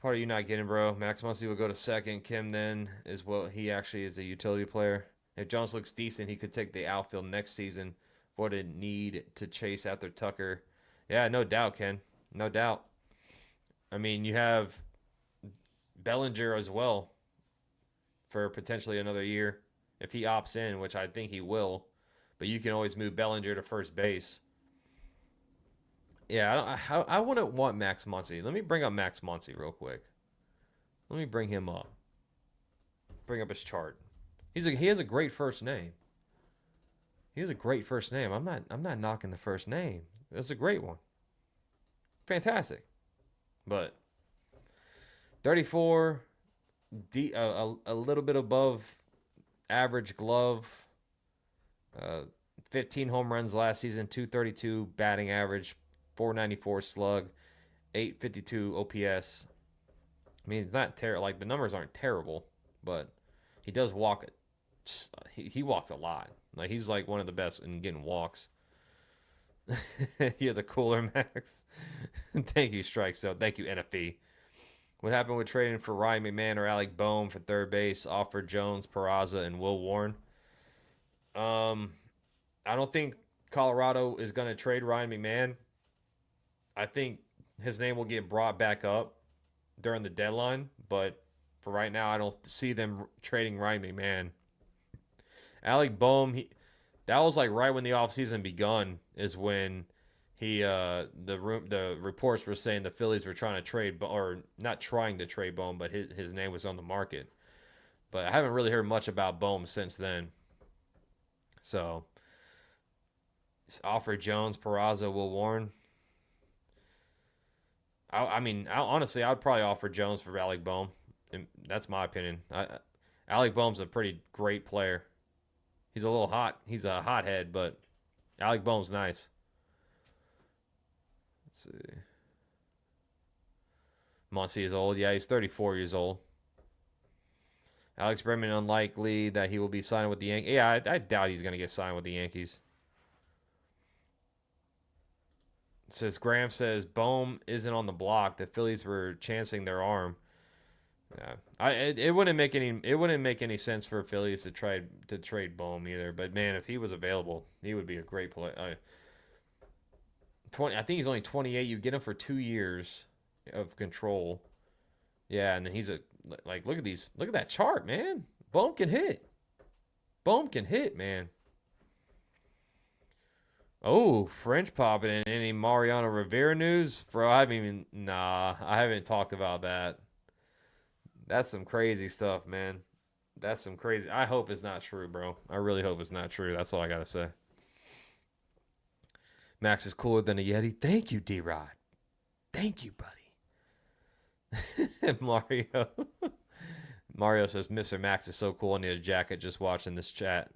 part are you not getting, bro? Max Muncy will go to second. Kim then is what he actually is a utility player. If Jones looks decent, he could take the outfield next season. What a need to chase after Tucker. Yeah, no doubt, Ken. No doubt. I mean, you have Bellinger as well for potentially another year if he opts in, which I think he will. But you can always move Bellinger to first base. Yeah, I wouldn't want Max Muncy. Let me bring up Max Muncy real quick. Let me bring him up. Bring up his chart. He has a great first name. He has a great first name. I'm not knocking the first name. It's a great one. Fantastic. But 34, a little bit above average glove. 15 home runs last season, 232 batting average, 494 slug, 852 OPS. I mean, it's not terrible. Like, the numbers aren't terrible, but he does walk it. He walks a lot. Like, he's like one of the best in getting walks. You're the cooler, Max. Thank you, Strike. So thank you, NFE. What happened with trading for Ryan McMahon or Alec Boehm for third base? Offered Jones, Peraza, and Will Warren. I don't think Colorado is going to trade Ryan McMahon. I think his name will get brought back up during the deadline, but for right now, I don't see them trading Ryan McMahon. Alec Boehm, that was like right when the offseason begun, is when the reports were saying the Phillies were trying to trade, or not trying to trade Boehm, but his name was on the market. But I haven't really heard much about Boehm since then. So, offer Jones, Peraza, Will Warren. Honestly, I'd probably offer Jones for Alec Boehm. That's my opinion. Alec Boehm's a pretty great player. He's a little hot. He's a hothead, but Alec Boehm's nice. Let's see. Muncy is old. Yeah, he's 34 years old. Alex Bregman, unlikely that he will be signed with the Yankees. Yeah, I doubt he's going to get signed with the Yankees. Graham says Boehm isn't on the block. The Phillies were chancing their arm. Yeah, it wouldn't make any sense for Phillies to trade Boehm either. But man, if he was available, he would be a great player. I think he's only 28. You get him for 2 years of control. Yeah, and then he's look at that chart, man. Boehm can hit. Boehm can hit, man. Oh, French popping in. Any Mariano Rivera news? Bro, I haven't talked about that. That's some crazy stuff, man. That's some crazy. I hope it's not true, bro. I really hope it's not true. That's all I got to say. Max is cooler than a Yeti. Thank you, D-Rod. Thank you, buddy. Mario says, Mr. Max is so cool. I need a jacket just watching this chat.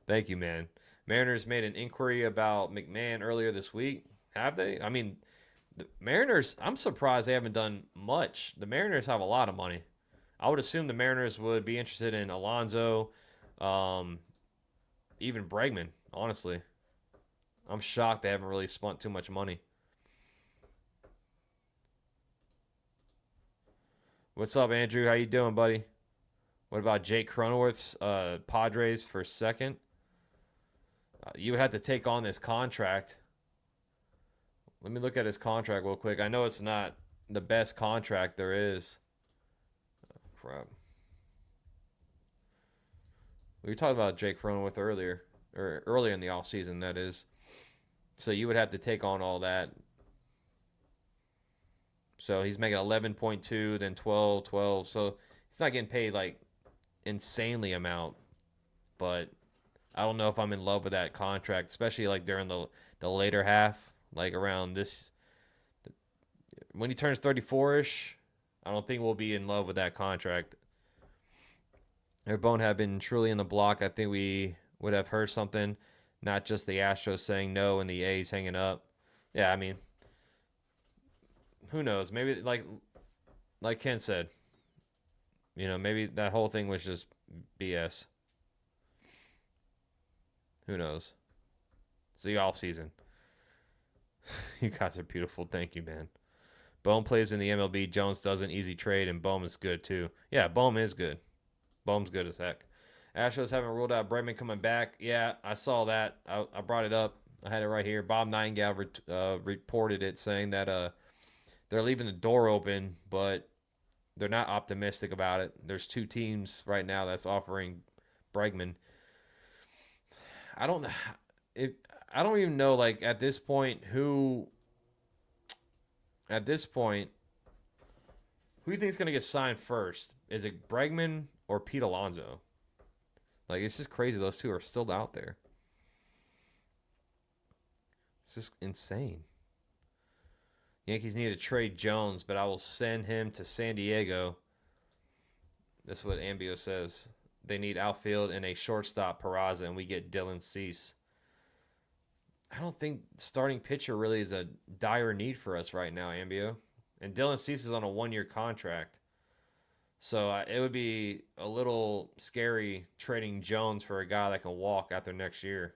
Thank you, man. Mariners made an inquiry about McMahon earlier this week. Have they? I mean, the Mariners, I'm surprised they haven't done much. The Mariners have a lot of money. I would assume the Mariners would be interested in Alonso, even Bregman, honestly. I'm shocked they haven't really spent too much money. What's up, Andrew? How you doing, buddy? What about Jake Cronenworth's Padres for second? You would have to take on this contract. Let me look at his contract real quick. I know it's not the best contract there is. Oh, crap. We talked about Jake Cronenworth earlier in the offseason, that is. So you would have to take on all that. So he's making 11.2, then 12. So he's not getting paid like insanely amount, but I don't know if I'm in love with that contract, especially like during the later half, like around this. When he turns 34-ish, I don't think we'll be in love with that contract. If Bone had been truly in the block, I think we would have heard something, not just the Astros saying no and the A's hanging up. Yeah, I mean, who knows? Maybe like Ken said, maybe that whole thing was just BS. Who knows? It's the off season. You guys are beautiful. Thank you, man. Bohm plays in the MLB. Jones doesn't. Easy trade, and Bohm is good too. Yeah, Bohm is good. Bohm's good as heck. Astros haven't ruled out Bregman coming back. Yeah, I saw that. I brought it up. I had it right here. Bob Nightingale reported it, saying that they're leaving the door open, but they're not optimistic about it. There's 2 teams right now that's offering Bregman. I don't even know, like, at this point who do you think is going to get signed first? Is it Bregman or Pete Alonso? Like, it's just crazy those two are still out there. It's just insane. Yankees need to trade Jones, but I will send him to San Diego. That's what Ambio says. They need outfield and a shortstop, Peraza, and we get Dylan Cease. I don't think starting pitcher really is a dire need for us right now, Ambio. And Dylan Cease is on a 1-year contract. So it would be a little scary trading Jones for a guy that can walk after next year.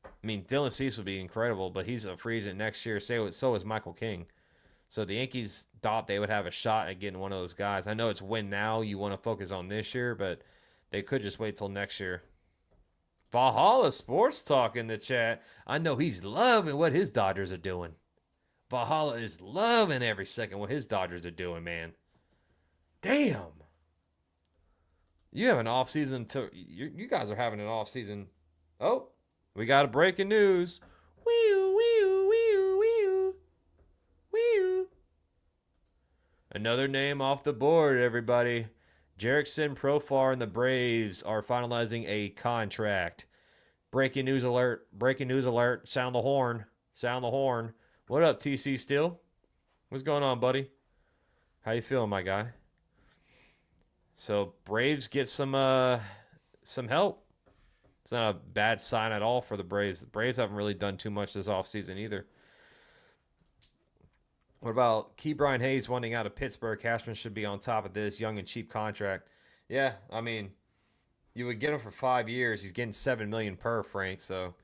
I mean, Dylan Cease would be incredible, but he's a free agent next year. So is Michael King. So the Yankees thought they would have a shot at getting one of those guys. I know it's win now. You want to focus on this year, but they could just wait till next year. Valhalla Sports Talk in the chat. I know he's loving what his Dodgers are doing. Valhalla is loving every second what his Dodgers are doing, man. Damn. You have an off season. You guys are having an off season. Oh, we got a breaking news. Wee-oo, wee-oo, wee-oo, wee-oo. Wee-oo. Another name off the board, everybody. Jerickson, Profar, and the Braves are finalizing a contract. Breaking news alert. Breaking news alert. Sound the horn. Sound the horn. What up, TC Steel? What's going on, buddy? How you feeling, my guy? So Braves get some help. It's not a bad sign at all for the Braves. The Braves haven't really done too much this offseason either. What about Ke'Bryan Hayes wanting out of Pittsburgh? Cashman should be on top of this young and cheap contract. Yeah, I mean, you would get him for 5 years. He's getting $7 million per, Frank. So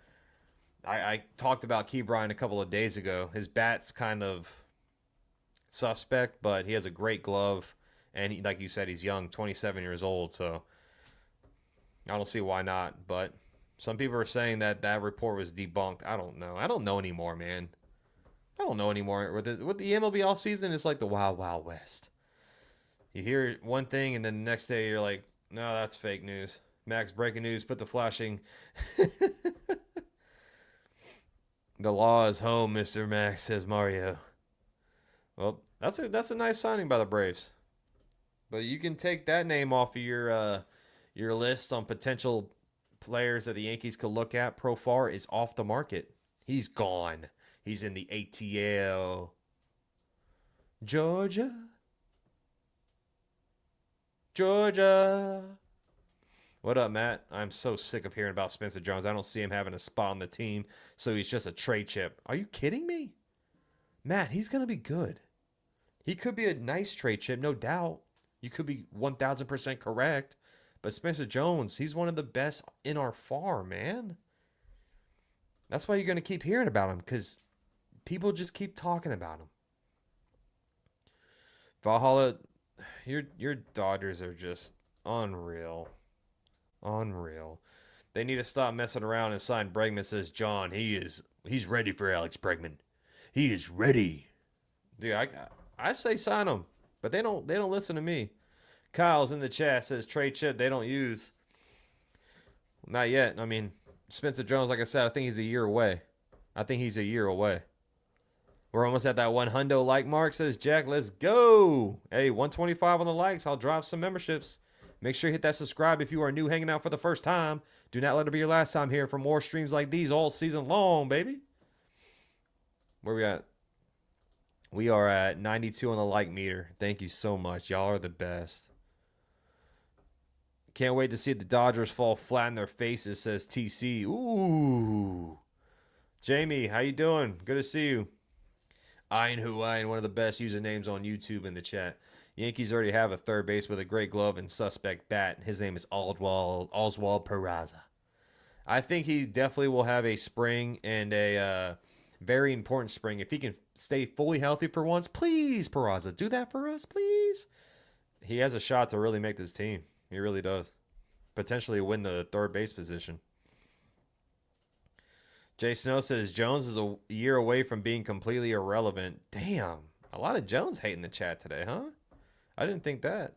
I talked about Ke'Bryan a couple of days ago. His bat's kind of suspect, but he has a great glove. And like you said, he's young, 27 years old. So I don't see why not. But some people are saying that report was debunked. I don't know. I don't know anymore, man. I don't know anymore. With the MLB offseason, it's like the Wild Wild West. You hear one thing, and then the next day you're like, no, that's fake news. Max, breaking news, put the flashing. The law is home, Mr. Max, says Mario. Well, that's a nice signing by the Braves. But you can take that name off of your list on potential players that the Yankees could look at. Profar is off the market. He's gone. He's in the ATL. Georgia. What up, Matt? I'm so sick of hearing about Spencer Jones. I don't see him having a spot on the team, so he's just a trade chip. Are you kidding me? Matt, he's going to be good. He could be a nice trade chip, no doubt. You could be 1,000% correct. But Spencer Jones, he's one of the best in our farm, man. That's why you're going to keep hearing about him, because people just keep talking about him. Valhalla, your Dodgers are just unreal. Unreal. They need to stop messing around and sign Bregman, says John. He's ready for Alex Bregman. He is ready. Dude, I say sign him, but they don't listen to me. Kyle's in the chat, says trade chip they don't use. Not yet. I mean, Spencer Jones, like I said, I think he's a year away. We're almost at that 100 like mark, says Jack. Let's go. Hey, 125 on the likes. I'll drop some memberships. Make sure you hit that subscribe if you are new hanging out for the first time. Do not let it be your last time here for more streams like these all season long, baby. Where we at? We are at 92 on the like meter. Thank you so much. Y'all are the best. Can't wait to see the Dodgers fall flat in their faces, says TC. Ooh. Jamie, how you doing? Good to see you. Ian Hawaiian, one of the best usernames on YouTube in the chat. Yankees already have a third base with a great glove and suspect bat. His name is Oswald Peraza. I think he definitely will have a spring and a very important spring. If he can stay fully healthy for once, please, Peraza, do that for us, please. He has a shot to really make this team. He really does. Potentially win the third base position. Jay Snow says Jones is a year away from being completely irrelevant. Damn. A lot of Jones hate in the chat today, huh? I didn't think that.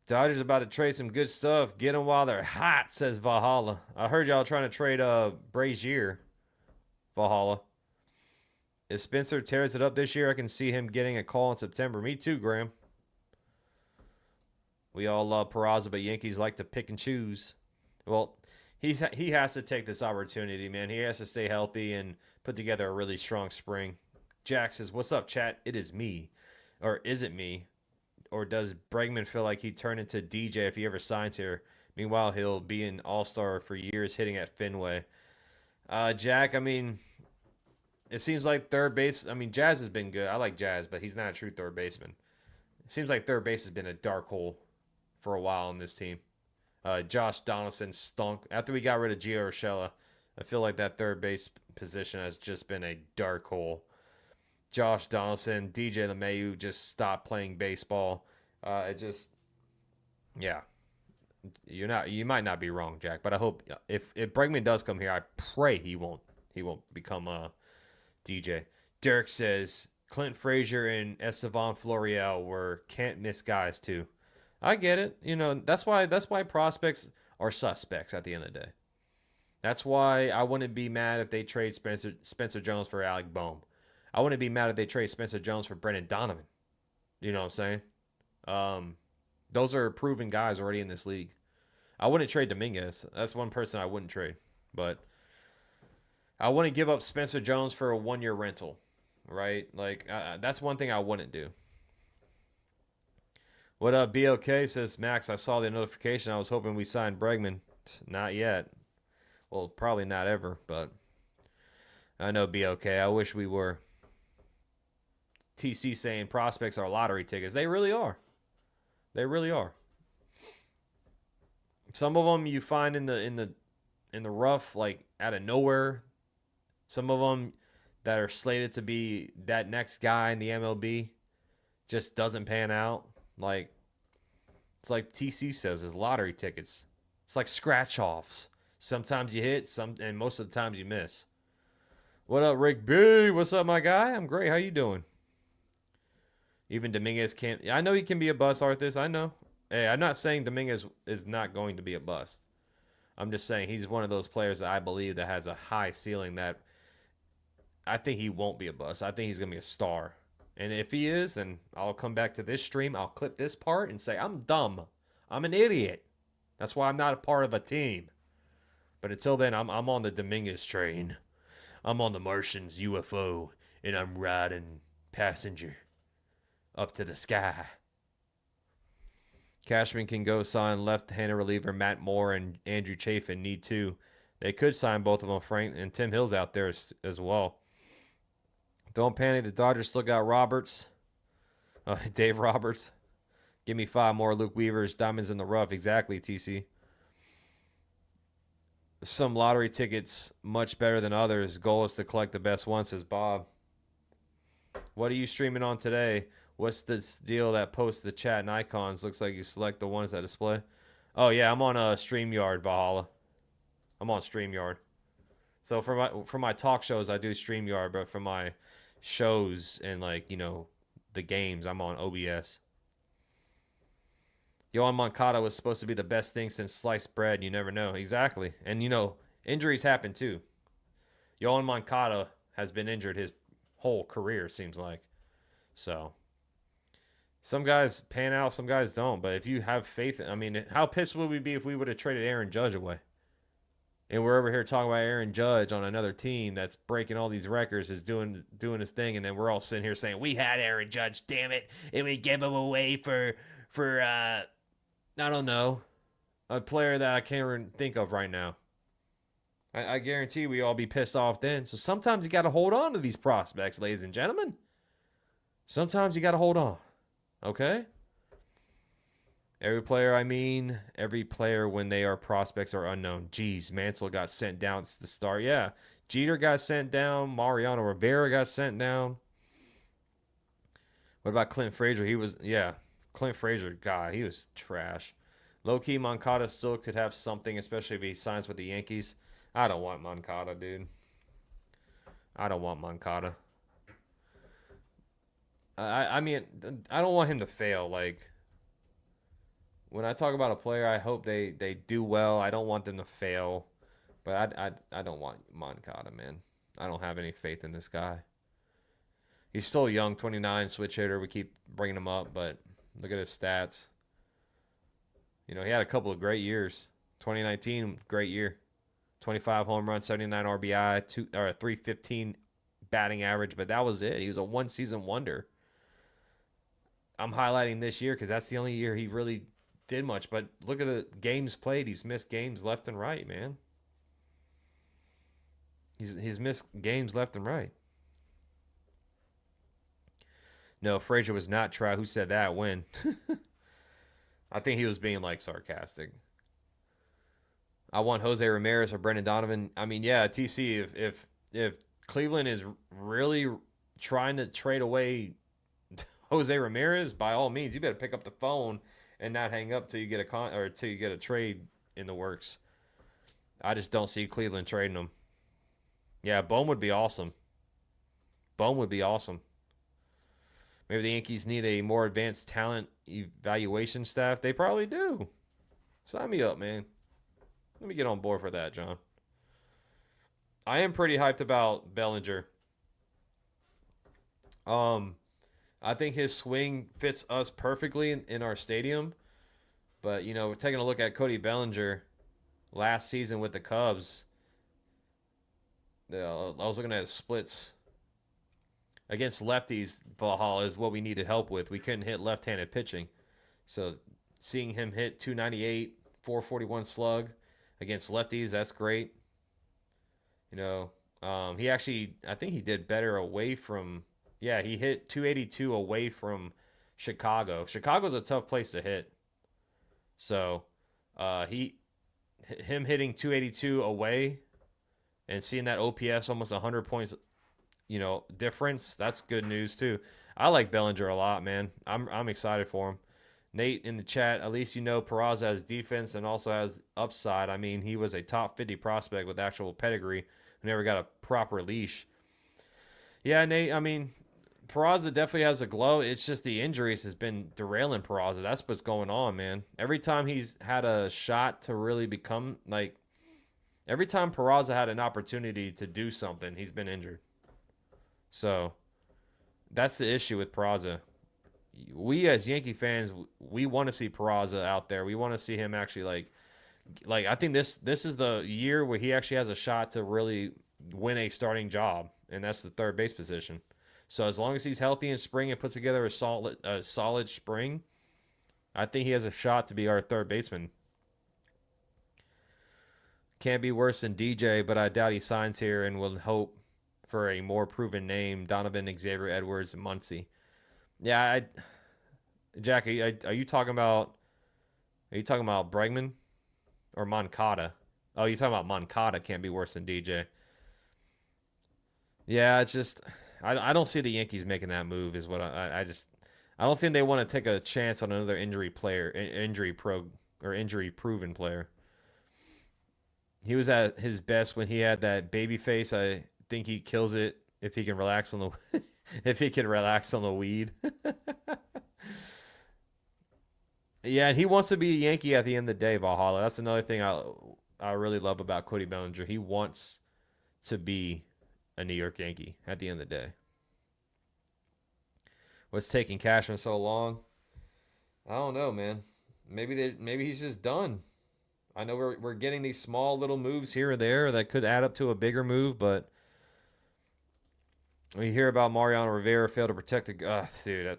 Dodgers about to trade some good stuff. Get them while they're hot, says Valhalla. I heard y'all trying to trade Brazier. Valhalla. If Spencer tears it up this year, I can see him getting a call in September. Me too, Graham. We all love Peraza, but Yankees like to pick and choose. Well, he has to take this opportunity, man. He has to stay healthy and put together a really strong spring. Jack says, what's up, chat? It is me. Or is it me? Or does Bregman feel like he turned into DJ if he ever signs here? Meanwhile, he'll be an all-star for years hitting at Fenway. Jack, I mean, it seems like third base. I mean, Jazz has been good. I like Jazz, but he's not a true third baseman. It seems like third base has been a dark hole for a while on this team. Josh Donaldson stunk. After we got rid of Gio Urshela, I feel like that third base position has just been a dark hole. Josh Donaldson, DJ LeMahieu just stopped playing baseball. Yeah. You might not be wrong, Jack, but I hope if Bregman does come here, I pray he won't become a DJ. Derek says Clint Frazier and Estevan Florial were can't miss guys too. I get it. You know, that's why prospects are suspects at the end of the day. That's why I wouldn't be mad if they trade Spencer Jones for Alec Bohm. I wouldn't be mad if they trade Spencer Jones for Brendan Donovan. You know what I'm saying? Those are proven guys already in this league. I wouldn't trade Dominguez. That's one person I wouldn't trade. But I wouldn't give up Spencer Jones for a one-year rental, right? Like, that's one thing I wouldn't do. What up, BOK? Says, Max, I saw the notification. I was hoping we signed Bregman. Not yet. Well, probably not ever, but I know BOK. I wish we were. TC saying prospects are lottery tickets. They really are. They really are. Some of them you find in the rough, like out of nowhere. Some of them that are slated to be that next guy in the MLB just doesn't pan out. Like, it's like TC says, it's lottery tickets. It's like scratch offs. Sometimes you hit, and most of the times you miss. What up, Rick B? What's up, my guy? I'm great. How you doing? Even Dominguez can't. I know he can be a bust, Arthas. I know. Hey, I'm not saying Dominguez is not going to be a bust. I'm just saying he's one of those players that I believe that has a high ceiling that I think he won't be a bust. I think he's going to be a star. And if he is, then I'll come back to this stream. I'll clip this part and say, I'm dumb. I'm an idiot. That's why I'm not a part of a team. But until then, I'm on the Dominguez train. I'm on the Martian's UFO, and I'm riding passenger up to the sky. Cashman can go sign left-handed reliever Matt Moore and Andrew Chafin need too. They could sign both of them, Frank, and Tim Hill's out there as well. Don't panic. The Dodgers still got Roberts. Dave Roberts. Give me 5 more Luke Weavers. Diamonds in the rough. Exactly, TC. Some lottery tickets much better than others. Goal is to collect the best ones, says Bob. What are you streaming on today? What's this deal that posts the chat and icons? Looks like you select the ones that display. Oh, yeah, I'm on StreamYard, Valhalla. I'm on StreamYard. So for my talk shows, I do StreamYard, but for my shows and, like, you know, the games, I'm on OBS. Yohan Moncada was supposed to be the best thing since sliced bread. You never know. Exactly. And, you know, injuries happen too. Yohan Moncada has been injured his whole career, seems like. So, some guys pan out, some guys don't. But if you have faith, I mean, how pissed would we be if we would have traded Aaron Judge away? And we're over here talking about Aaron Judge on another team that's breaking all these records, is doing his thing, and then we're all sitting here saying, we had Aaron Judge, damn it, and we gave him away for for I don't know, a player that I can't even think of right now. I guarantee we all be pissed off then. So sometimes you got to hold on to these prospects, ladies and gentlemen. Sometimes you got to hold on. Okay? Every player when they are prospects are unknown. Geez, Mansell got sent down to the start. Yeah. Jeter got sent down. Mariano Rivera got sent down. What about Clint Frazier? Clint Frazier, God, he was trash. Low-key, Moncada still could have something, especially if he signs with the Yankees. I don't want Moncada, dude. I don't want Moncada. I mean, I don't want him to fail. Like, when I talk about a player, I hope they do well. I don't want them to fail. But I don't want Moncada, man. I don't have any faith in this guy. He's still young, 29, switch hitter. We keep bringing him up, but look at his stats. You know, he had a couple of great years. 2019, great year. 25 home runs, 79 RBI, 315 batting average, but that was it. He was a one-season wonder. I'm highlighting this year because that's the only year he really did much. But look at the games played. He's missed games left and right, man. He's missed games left and right. No, Frazier was not try. Who said that? When? I think he was being like sarcastic. I want Jose Ramirez or Brendan Donovan. I mean, yeah, TC. If Cleveland is really trying to trade away Jose Ramirez, by all means, you better pick up the phone and not hang up till you get till you get a trade in the works. I just don't see Cleveland trading him. Yeah, Bohm would be awesome. Bohm would be awesome. Maybe the Yankees need a more advanced talent evaluation staff. They probably do. Sign me up, man. Let me get on board for that, John. I am pretty hyped about Bellinger. I think his swing fits us perfectly in our stadium. But, you know, taking a look at Cody Bellinger last season with the Cubs, I was looking at his splits. Against lefties, Valhalla is what we needed help with. We couldn't hit left-handed pitching. So seeing him hit 298, 441 slug against lefties, that's great. You know, he actually, I think he did better away from, he hit 282 away from Chicago. Chicago's a tough place to hit. So him hitting 282 away and seeing that OPS almost 100 points, you know, difference, that's good news too. I like Bellinger a lot, man. I'm excited for him. Nate in the chat, at least you know Peraza has defense and also has upside. I mean, he was a top 50 prospect with actual pedigree who never got a proper leash. Yeah, Nate, I mean, Peraza definitely has a glow. It's just the injuries has been derailing Peraza. That's what's going on, man. Every time he's had a shot to really become, like, every time Peraza had an opportunity to do something, he's been injured. So that's the issue with Peraza. We as Yankee fans, we want to see Peraza out there. We want to see him actually like I think this is the year where he actually has a shot to really win a starting job, and that's the third base position. So as long as he's healthy in spring and puts together a solid spring, I think he has a shot to be our third baseman. Can't be worse than DJ, but I doubt he signs here and will hope for a more proven name, Donovan, Xavier Edwards, and Muncy. Yeah, Jack, are you talking about Bregman or Moncada? Oh, you're talking about Moncada can't be worse than DJ. Yeah, it's just I don't see the Yankees making that move is what I don't think they want to take a chance on another injury proven player. He was at his best when he had that baby face. I think he kills it if he can relax on the weed. Yeah, and he wants to be a Yankee at the end of the day, Valhalla. That's another thing I really love about Cody Bellinger. He wants to be a New York Yankee at the end of the day. What's taking Cashman so long? I don't know, man. Maybe he's just done. I know we're getting these small little moves here or there that could add up to a bigger move, but when you hear about Mariano Rivera failed to protect the dude,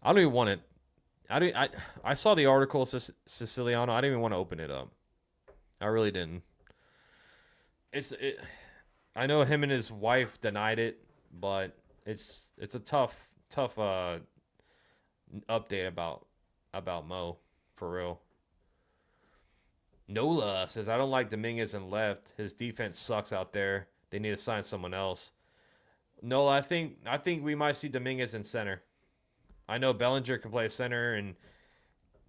I don't even want to. I saw the article, Siciliano. I didn't even want to open it up. I really didn't. I know him and his wife denied it, but it's a tough update about Mo, for real. Nola says, I don't like Dominguez in left. His defense sucks out there. They need to sign someone else. Nola, I think we might see Dominguez in center. I know Bellinger can play center and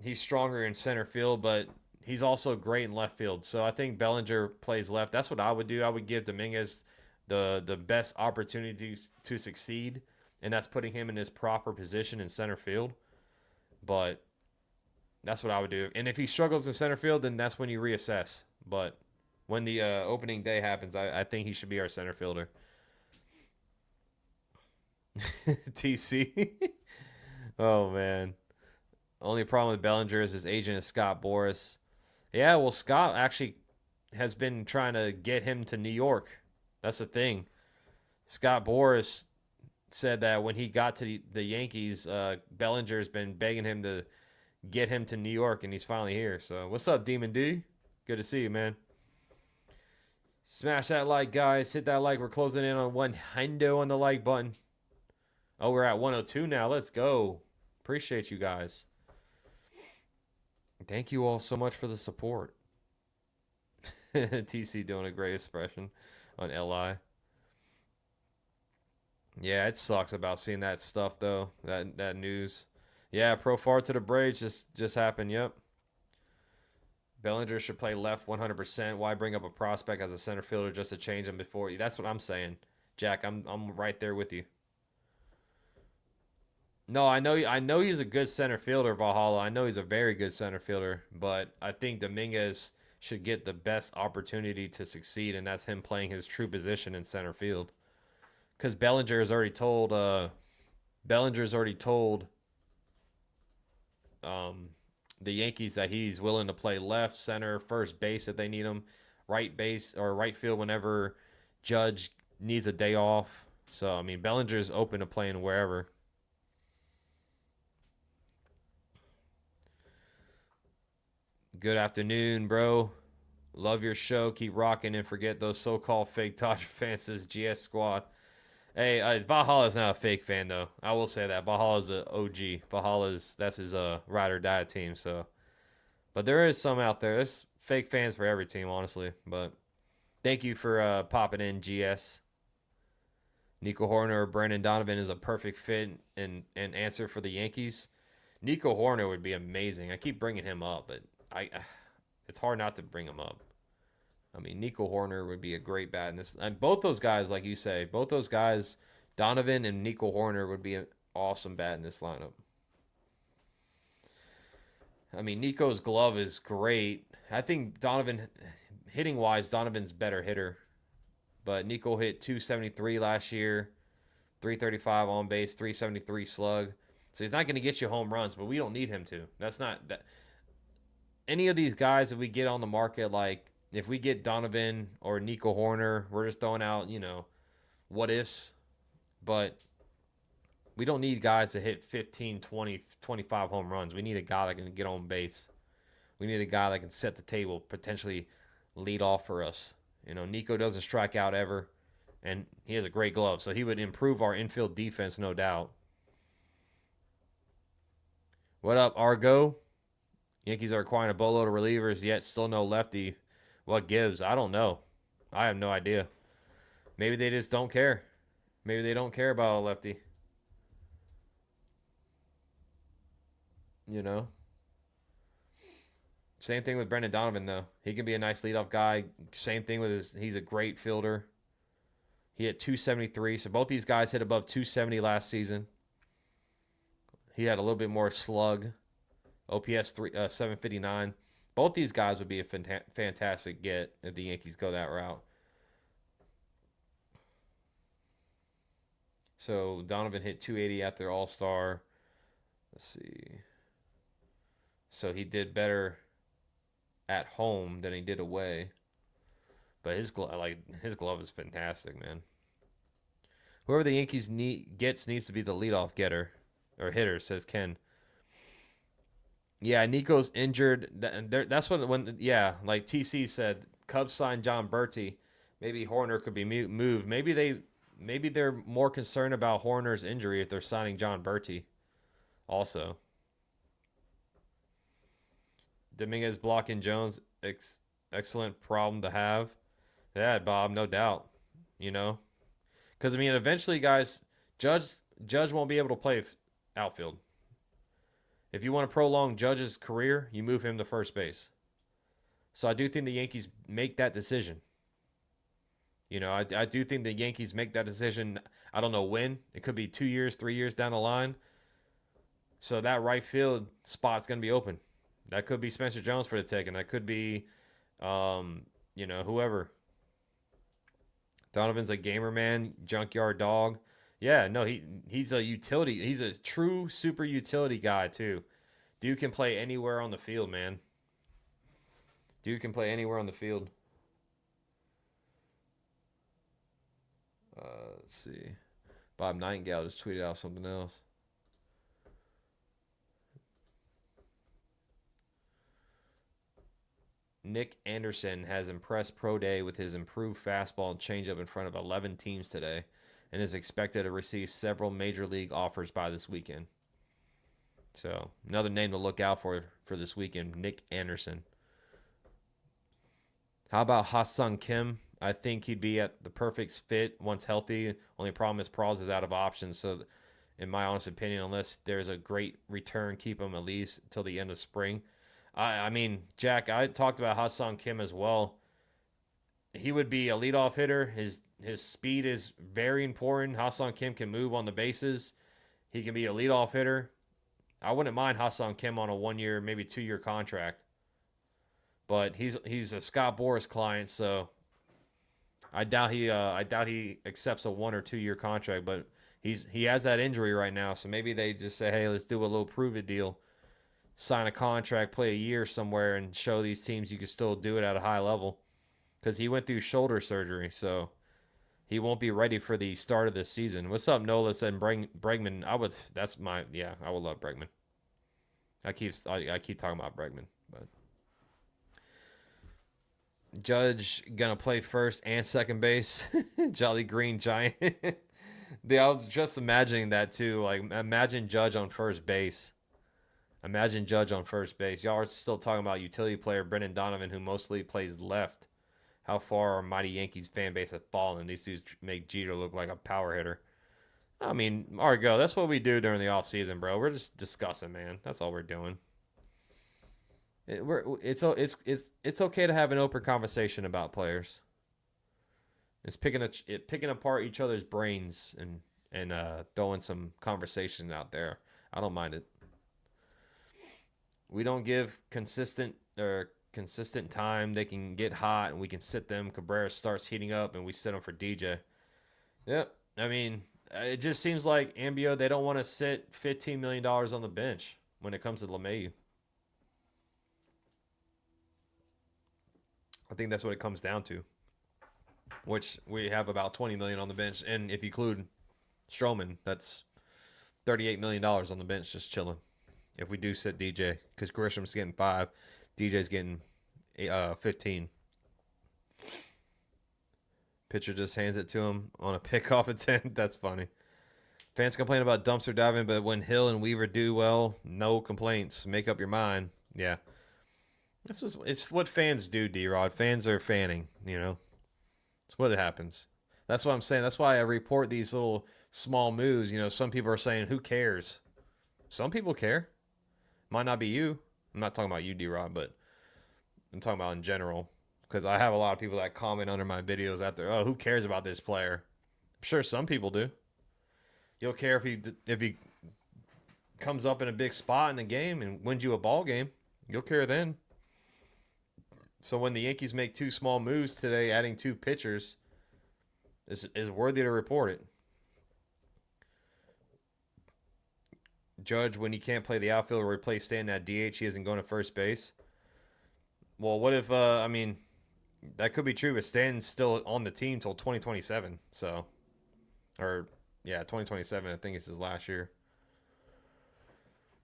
he's stronger in center field, but he's also great in left field. So I think Bellinger plays left. That's what I would do. I would give Dominguez the best opportunities to succeed, and that's putting him in his proper position in center field. But that's what I would do. And if he struggles in center field, then that's when you reassess. But when the opening day happens, I think he should be our center fielder. TC. Oh, man. Only problem with Bellinger is his agent is Scott Boras. Yeah, well, Scott actually has been trying to get him to New York. That's the thing. Scott Boras said that when he got to the Yankees, Bellinger's been begging him to get him to New York, and he's finally here. So, what's up, Demon D? Good to see you, man. Smash that like, guys. Hit that like. We're closing in on 100 on the like button. Oh, we're at 102 now. Let's go. Appreciate you guys. Thank you all so much for the support. TC doing a great expression on LI. Yeah, it sucks about seeing that stuff, though. That news. Yeah, Profar to the Braves just happened. Yep. Bellinger should play left 100%. Why bring up a prospect as a center fielder just to change him before you? That's what I'm saying, Jack. I'm right there with you. No, I know he's a good center fielder, Valhalla. I know he's a very good center fielder, but I think Dominguez should get the best opportunity to succeed, and that's him playing his true position in center field. Because Bellinger's already told the Yankees that he's willing to play left, center, first base if they need him, right base or right field whenever Judge needs a day off. So, I mean, Bellinger's open to playing wherever. Good afternoon, bro. Love your show. Keep rocking and forget those so-called fake Dodger fans. This GS squad. Hey, Valhalla's not a fake fan though. I will say that Valhalla's an OG. That's his ride or die team. So, but there is some out there. There's fake fans for every team, honestly. But thank you for popping in, GS. Nico Horner or Brandon Donovan is a perfect fit and answer for the Yankees. Nico Horner would be amazing. I keep bringing him up, but it's hard not to bring him up. I mean, Nico Horner would be a great bat in this. And both those guys, like you say, both those guys, Donovan and Nico Horner, would be an awesome bat in this lineup. I mean, Nico's glove is great. I think Donovan, hitting-wise, Donovan's better hitter. But Nico hit 273 last year, 335 on base, 373 slug. So he's not going to get you home runs, but we don't need him to. That's not that. Any of these guys that we get on the market, like if we get Donovan or Nico Horner, we're just throwing out, what ifs. But we don't need guys to hit 15, 20, 25 home runs. We need a guy that can get on base. We need a guy that can set the table, potentially lead off for us. Nico doesn't strike out ever, and he has a great glove, so he would improve our infield defense, no doubt. What up, Argo? Yankees are acquiring a boatload of relievers, yet still no lefty. What gives? I don't know. I have no idea. Maybe they just don't care. Maybe they don't care about a lefty. Same thing with Brendan Donovan, though. He can be a nice leadoff guy. Same thing with he's a great fielder. He hit 273. So both these guys hit above 270 last season. He had a little bit more slug. OPS 759. Both these guys would be a fantastic get if the Yankees go that route. So Donovan hit 280 at their All-Star. Let's see. So he did better at home than he did away. But his glove is fantastic, man. Whoever the Yankees needs to be the leadoff getter or hitter, says Ken. Yeah, Nico's injured. That's like TC said, Cubs signed John Berti. Maybe Horner could be moved. Maybe they're more concerned about Horner's injury if they're signing John Berti. Also, Dominguez blocking Jones, excellent problem to have. Yeah, Bob, no doubt. You know, because I mean, eventually, guys, Judge Judge won't be able to play outfield. If you want to prolong Judge's career, you move him to first base. So I do think the Yankees make that decision. I do think the Yankees make that decision. I don't know when. It could be 2 years, 3 years down the line. So that right field spot's going to be open. That could be Spencer Jones for the taking. That could be, whoever. Donovan's a gamer man, junkyard dog. Yeah, no, he's a utility. He's a true super utility guy too. Dude can play anywhere on the field, man. Dude can play anywhere on the field. Let's see. Bob Nightingale just tweeted out something else. Nick Anderson has impressed pro day with his improved fastball and changeup in front of 11 teams today and is expected to receive several major league offers by this weekend. So, another name to look out for this weekend, Nick Anderson. How about Ha-Seong Kim? I think he'd be at the perfect fit once healthy. Only problem is Praz is out of options. So, in my honest opinion, unless there's a great return, keep him at least till the end of spring. I mean, Jack, I talked about Ha-Seong Kim as well. He would be a leadoff hitter. His speed is very important. Ha-Seong Kim can move on the bases. He can be a leadoff hitter. I wouldn't mind Ha-Seong Kim on a 1 year, maybe 2 year contract. But he's a Scott Boras client, so I doubt he accepts a 1 or 2 year contract. But he has that injury right now, so maybe they just say, hey, let's do a little prove it deal. Sign a contract, play a year somewhere, and show these teams you can still do it at a high level. Because he went through shoulder surgery, so he won't be ready for the start of this season. What's up, Nola? Said Bregman. I would love Bregman. I keep talking about Bregman, but Judge gonna play first and second base. Jolly Green Giant. I was just imagining that too. Like, imagine Judge on first base. Y'all are still talking about utility player Brendan Donovan, who mostly plays left. How far our mighty Yankees fan base has fallen. These dudes make Jeter look like a power hitter. I mean, Argo, that's what we do during the offseason, bro. We're just discussing, man. That's all we're doing. It's okay to have an open conversation about players. It's picking apart each other's brains and throwing some conversation out there. I don't mind it. We don't give consistent time. They can get hot and we can sit them. Cabrera starts heating up and we sit them for DJ. Yep. I mean, it just seems like Ambio, they don't want to sit $15 million on the bench when it comes to LeMahieu. I think that's what it comes down to. Which we have about $20 million on the bench. And if you include Stroman, that's $38 million on the bench just chilling. If we do sit DJ, because Grisham's getting 5, DJ's getting 15. Pitcher just hands it to him on a pickoff attempt. That's funny. Fans complain about dumpster diving, but when Hill and Weaver do well, no complaints. Make up your mind. Yeah. It's what fans do, D-Rod. Fans are fanning, It's what it happens. That's what I'm saying. That's why I report these little small moves. Some people are saying, who cares? Some people care. Might not be you. I'm not talking about you, D-Rod, but I'm talking about in general. Because I have a lot of people that comment under my videos out there, oh, who cares about this player? I'm sure some people do. You'll care if he comes up in a big spot in a game and wins you a ball game. You'll care then. So when the Yankees make 2 small moves today, adding 2 pitchers, is worthy to report it. Judge, when he can't play the outfield or replace Stanton at DH, he isn't going to first base. Well, what if, that could be true, but Stanton's still on the team till 2027. So, 2027, I think it's his last year.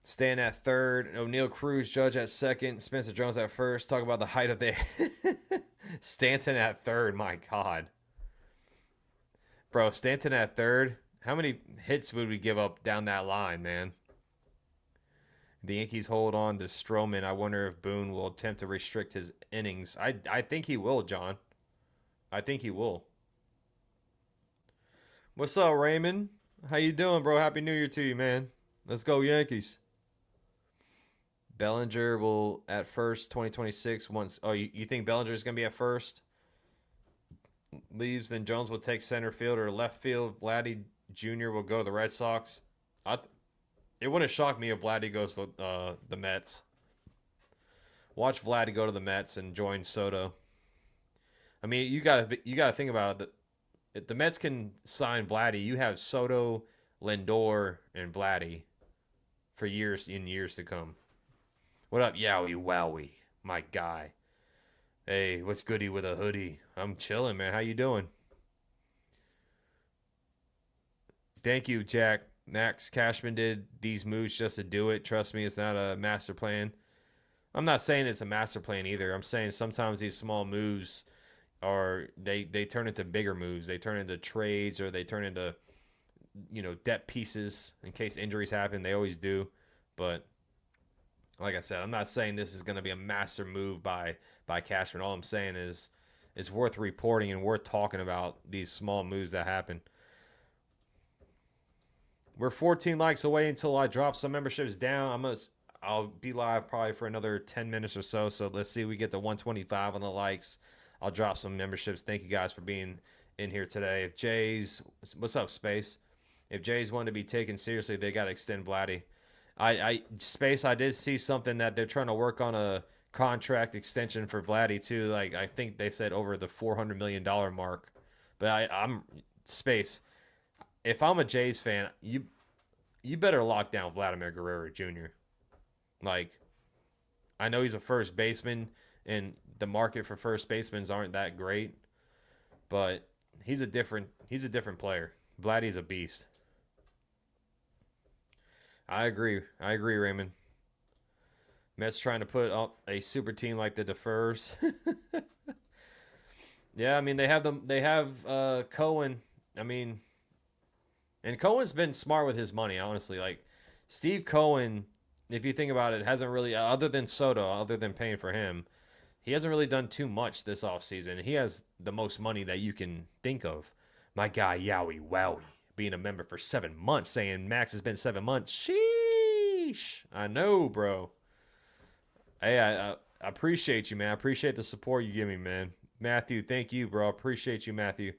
Staying at third. O'Neal Cruz, Judge at second. Spencer Jones at first. Talk about the height of the Stanton at third. My God. Bro, Stanton at third. How many hits would we give up down that line, man? The Yankees hold on to Stroman. I wonder if Boone will attempt to restrict his innings. I think he will, John. I think he will. What's up, Raymond? How you doing, bro? Happy New Year to you, man. Let's go, Yankees. Bellinger will at first 2026 once. Oh, you think Bellinger's going to be at first? Leaves, then Jones will take center field or left field. Vladdy Jr. will go to the Red Sox. It wouldn't shock me if Vladdy goes to the Mets. Watch Vladdy go to the Mets and join Soto. I mean, you gotta think about it. If the Mets can sign Vladdy, you have Soto, Lindor, and Vladdy for years and years to come. What up, Yowie Wowie, my guy? Hey, what's goody with a hoodie? I'm chilling, man. How you doing? Thank you, Jack. Max Cashman did these moves just to do it. Trust me, it's not a master plan. I'm not saying it's a master plan either. I'm saying sometimes these small moves they turn into bigger moves. They turn into trades or they turn into depth pieces in case injuries happen. They always do. But like I said, I'm not saying this is going to be a master move by Cashman. All I'm saying is it's worth reporting and worth talking about these small moves that happen. We're 14 likes away until I drop some memberships down. I'll be live probably for another 10 minutes or so. So let's see if we get to 125 on the likes. I'll drop some memberships. Thank you guys for being in here today. If Jays, what's up, Space? If Jays want to be taken seriously, they got to extend Vladdy. Space, I did see something that they're trying to work on a contract extension for Vladdy too. Like I think they said over the $400 million mark. But I'm Space. If I'm a Jays fan, you better lock down Vladimir Guerrero Jr. Like, I know he's a first baseman, and the market for first basemans aren't that great, but he's a different player. Vladdy's a beast. I agree, Raymond. Mets trying to put up a super team like the Deferrals. Yeah, I mean they have Cohen. I mean. And Cohen's been smart with his money, honestly. Like, Steve Cohen, if you think about it, hasn't really, other than Soto, other than paying for him, he hasn't really done too much this offseason. He has the most money that you can think of. My guy, Yowie Wowie, being a member for 7 months, saying Max has been 7 months. Sheesh. I know, bro. Hey, I appreciate you, man. I appreciate the support you give me, man. Matthew, thank you, bro. I appreciate you, Matthew.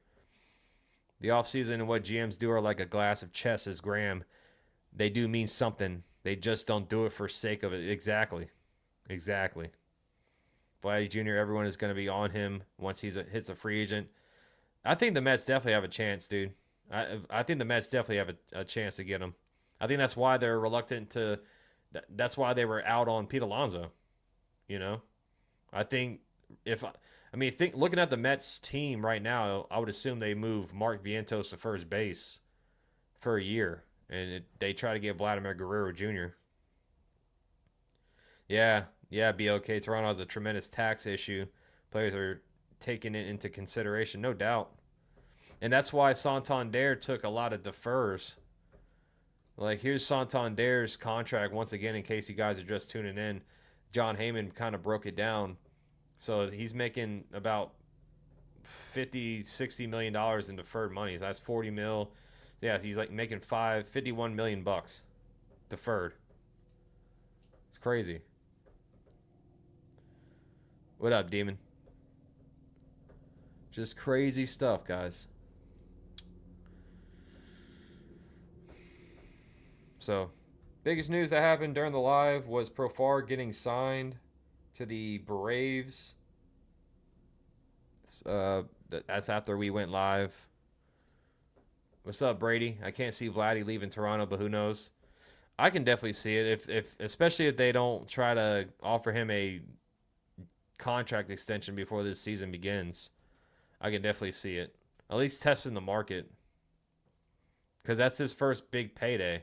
The offseason and what GMs do are like a glass of chess, as Graham. They do mean something. They just don't do it for sake of it. Exactly. Vladdy Jr., everyone is going to be on him once he hits a free agent. I think the Mets definitely have a chance, dude. I think the Mets definitely have a chance to get him. I think that's why they're reluctant to – that's why they were out on Pete Alonso, I think looking at the Mets team right now, I would assume they move Mark Vientos to first base for a year, and they try to get Vladimir Guerrero Jr. Yeah, BOK. Toronto has a tremendous tax issue. Players are taking it into consideration, no doubt. And that's why Santander took a lot of defers. Like, here's Santander's contract once again, in case you guys are just tuning in. John Heyman kind of broke it down. So he's making about $50-60 million in deferred money. So that's 40 mil. Yeah, he's like making $51 million bucks deferred. It's crazy. What up, Demon? Just crazy stuff, guys. So, biggest news that happened during the live was Profar getting signed to the Braves. That's after we went live. What's up, Brady? I can't see Vladdy leaving Toronto, but who knows? I can definitely see it, if especially if they don't try to offer him a contract extension before this season begins. I can definitely see it. At least testing the market, because that's his first big payday.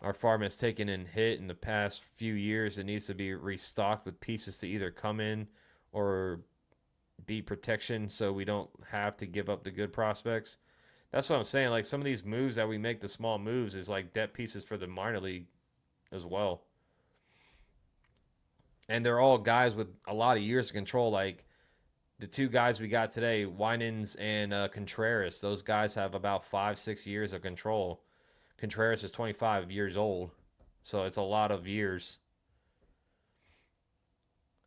Our farm has taken a hit in the past few years. It needs to be restocked with pieces to either come in or be protection so we don't have to give up the good prospects. That's what I'm saying. Like some of these moves that we make, the small moves, is like depth pieces for the minor league as well. And they're all guys with a lot of years of control. Like the two guys we got today, Winans and Contreras, those guys have about 5-6 years of control. Contreras is 25 years old, so it's a lot of years.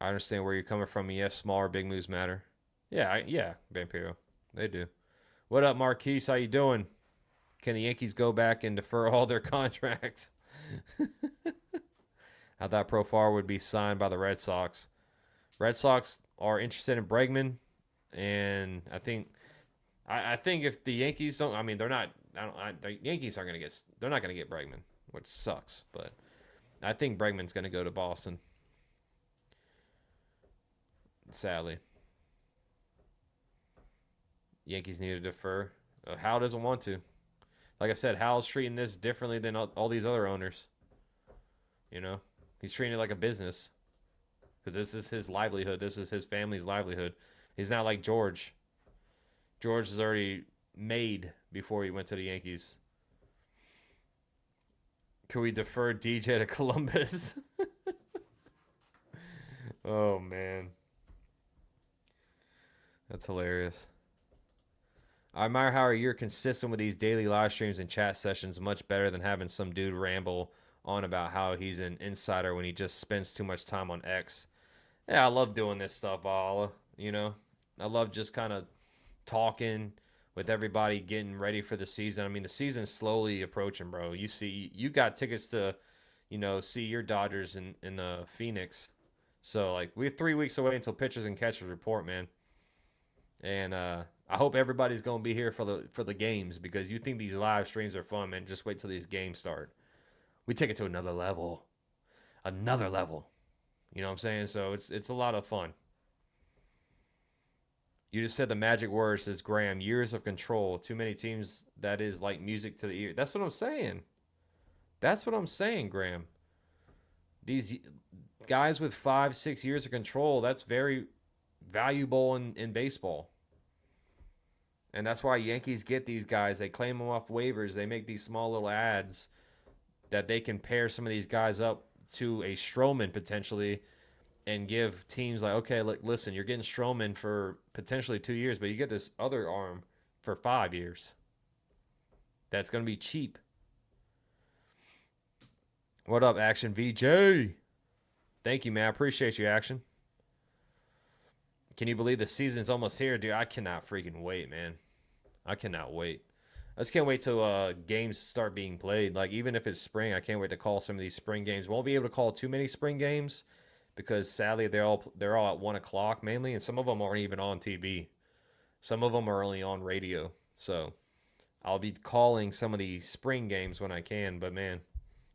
I understand where you're coming from. Yes, smaller big moves matter. Yeah, Vampiro, they do. What up, Marquise? How you doing? Can the Yankees go back and defer all their contracts? I thought Profar would be signed by the Red Sox. Red Sox are interested in Bregman, and I think if the Yankees don't, I mean, they're not. The Yankees aren't gonna get. They're not gonna get Bregman, which sucks. But I think Bregman's gonna go to Boston. Sadly, Yankees need to defer. Hal doesn't want to. Like I said, Hal's treating this differently than all these other owners. You know, he's treating it like a business because this is his livelihood. This is his family's livelihood. He's not like George. George is already made before he went to the Yankees. Could we defer DJ to Columbus? Oh, man. That's hilarious. I admire how you're consistent with these daily live streams and chat sessions. Much better than having some dude ramble on about how he's an insider when he just spends too much time on X. Yeah, I love doing this stuff, Paula. You know, I love just kind of talking with everybody, getting ready for the season. I mean, the season's slowly approaching, bro. You got tickets to, see your Dodgers in the Phoenix. So, like, we're 3 weeks away until pitchers and catchers report, man. And I hope everybody's going to be here for the games because you think these live streams are fun, man. Just wait till these games start. We take it to another level. Another level. You know what I'm saying? So it's a lot of fun. You just said the magic word, says Graham. Years of control. Too many teams, that is like music to the ear. That's what I'm saying. That's what I'm saying, Graham. These guys with 5-6 years of control, that's very valuable in baseball. And that's why Yankees get these guys. They claim them off waivers. They make these small little ads that they can pair some of these guys up to a Stroman potentially and give teams like, okay, look, listen, you're getting Stroman for potentially 2 years, but you get this other arm for 5 years. That's going to be cheap. What up, Action VJ? Thank you, man. I appreciate you, Action. Can you believe the season's almost here? Dude, I cannot freaking wait, man. I cannot wait. I just can't wait till games start being played. Like, even if it's spring, I can't wait to call some of these spring games. Won't be able to call too many spring games because, sadly, they're all at 1 o'clock mainly, and some of them aren't even on TV. Some of them are only on radio. So I'll be calling some of the spring games when I can. But, man,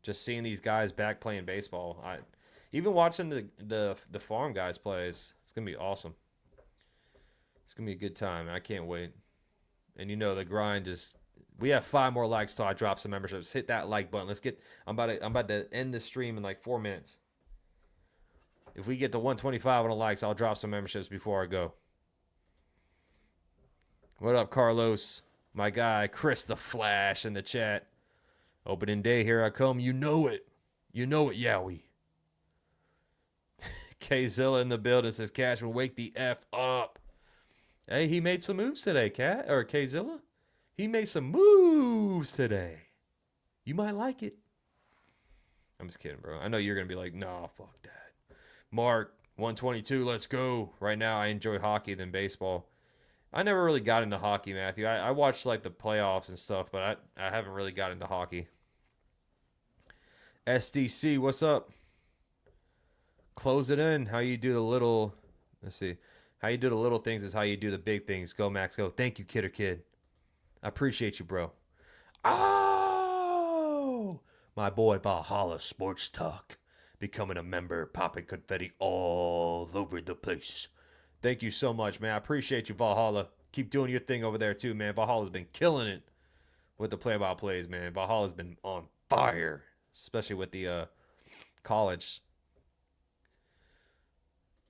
just seeing these guys back playing baseball, even watching the farm guys play, it's going to be awesome. It's going to be a good time. I can't wait. And the grind is, we have 5 more likes till I drop some memberships. Hit that like button. I'm about to end the stream in like 4 minutes. If we get to 125 on the likes, I'll drop some memberships before I go. What up, Carlos? My guy, Chris the Flash in the chat. Opening day, here I come. You know it. You know it, Yowie. K-Zilla in the building says, Cashman, wake the F up. Hey, he made some moves today, K-Zilla. He made some moves today. You might like it. I'm just kidding, bro. I know you're going to be like, nah, fuck that. Mark, 122, let's go. Right now, I enjoy hockey than baseball. I never really got into hockey, Matthew. I watched like the playoffs and stuff, but I haven't really got into hockey. SDC, what's up? Close it in. How you do the little, let's see. How you do the little things is how you do the big things. Go, Max, go. Thank you, Kidder Kid. I appreciate you, bro. Oh, my boy Valhalla Sports Talk. Becoming a member, popping confetti all over the place. Thank you so much, man. I appreciate you, Valhalla. Keep doing your thing over there, too, man. Valhalla's been killing it with the play-by-plays, man. Valhalla's been on fire. especially with the college.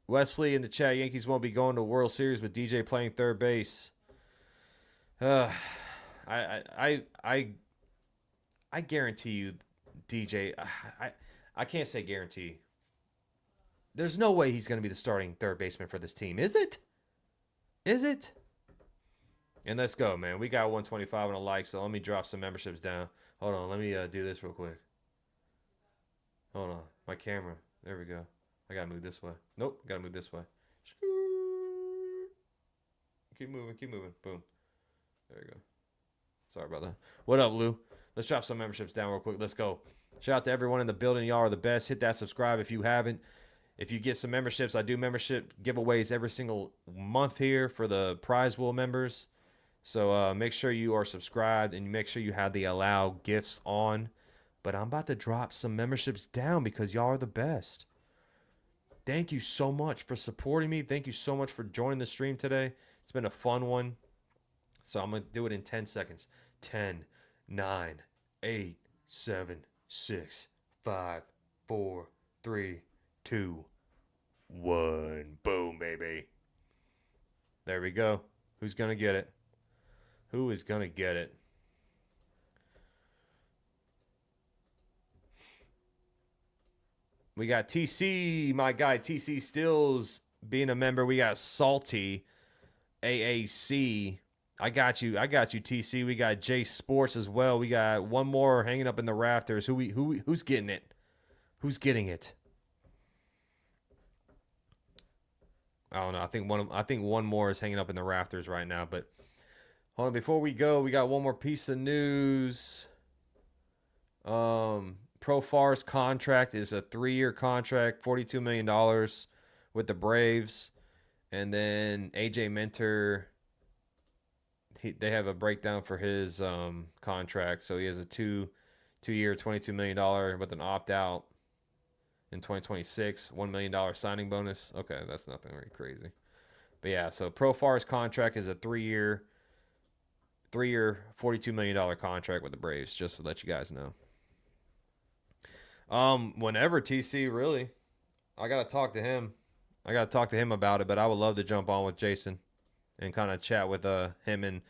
Wesley in the chat, Yankees won't be going to World Series with DJ playing third base. I guarantee you, DJ. I can't say guarantee. There's no way he's going to be the starting third baseman for this team, is it? Is it? And let's go, man. We got 125 on a like, so let me drop some memberships down. Hold on, let me do this real quick. Hold on, my camera. There we go. I gotta move this way. Nope, gotta move this way. Keep moving, keep moving. Boom. There you go. Sorry about that. What up, Lou? Let's drop some memberships down real quick. Let's go. Shout out to everyone in the building. Y'all are the best. Hit that subscribe if you haven't. If you get some memberships, I do membership giveaways every single month here for the Prize Pool members. So make sure you are subscribed and make sure you have the allow gifts on. But I'm about to drop some memberships down because y'all are the best. Thank you so much for supporting me. Thank you so much for joining the stream today. It's been a fun one. So I'm going to do it in 10 seconds. 10, 9, 8, 7, 6, 5, 4, 3, 2, 1. Boom, baby. There we go. Who's going to get it? Who is going to get it? We got TC, my guy TC Stills being a member. We got Salty, AAC. I got you, TC. We got J Sports as well. We got one more hanging up in the rafters. Who's getting it? Who's getting it? I don't know. I think one more is hanging up in the rafters right now. But hold on, before we go, we got one more piece of news. Profar's contract is a 3-year contract, $42 million with the Braves. And then AJ Minter, they have a breakdown for his contract. So he has a two-year, $22 million with an opt-out in 2026, $1 million signing bonus. Okay, that's nothing really crazy. But yeah, so Profar's contract is a 3-year, $42 million contract with the Braves, just to let you guys know. Whenever, TC, really. I got to talk to him. I got to talk to him about it, but I would love to jump on with Jason and kind of chat with him and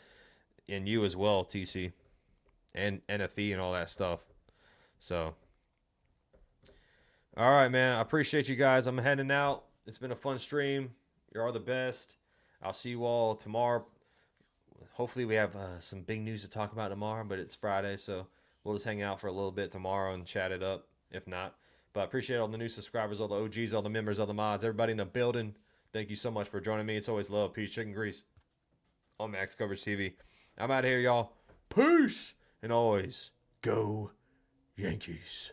you as well, TC, and NFE and all that stuff. So, all right, man. I appreciate you guys. I'm heading out. It's been a fun stream. You're all the best. I'll see you all tomorrow. Hopefully we have some big news to talk about tomorrow, but it's Friday, so we'll just hang out for a little bit tomorrow and chat it up, if not. But I appreciate all the new subscribers, all the OGs, all the members, all the mods, everybody in the building. Thank you so much for joining me. It's always love, peace, chicken grease on Max Coverage TV. I'm out of here, y'all. Peace! And always, go Yankees.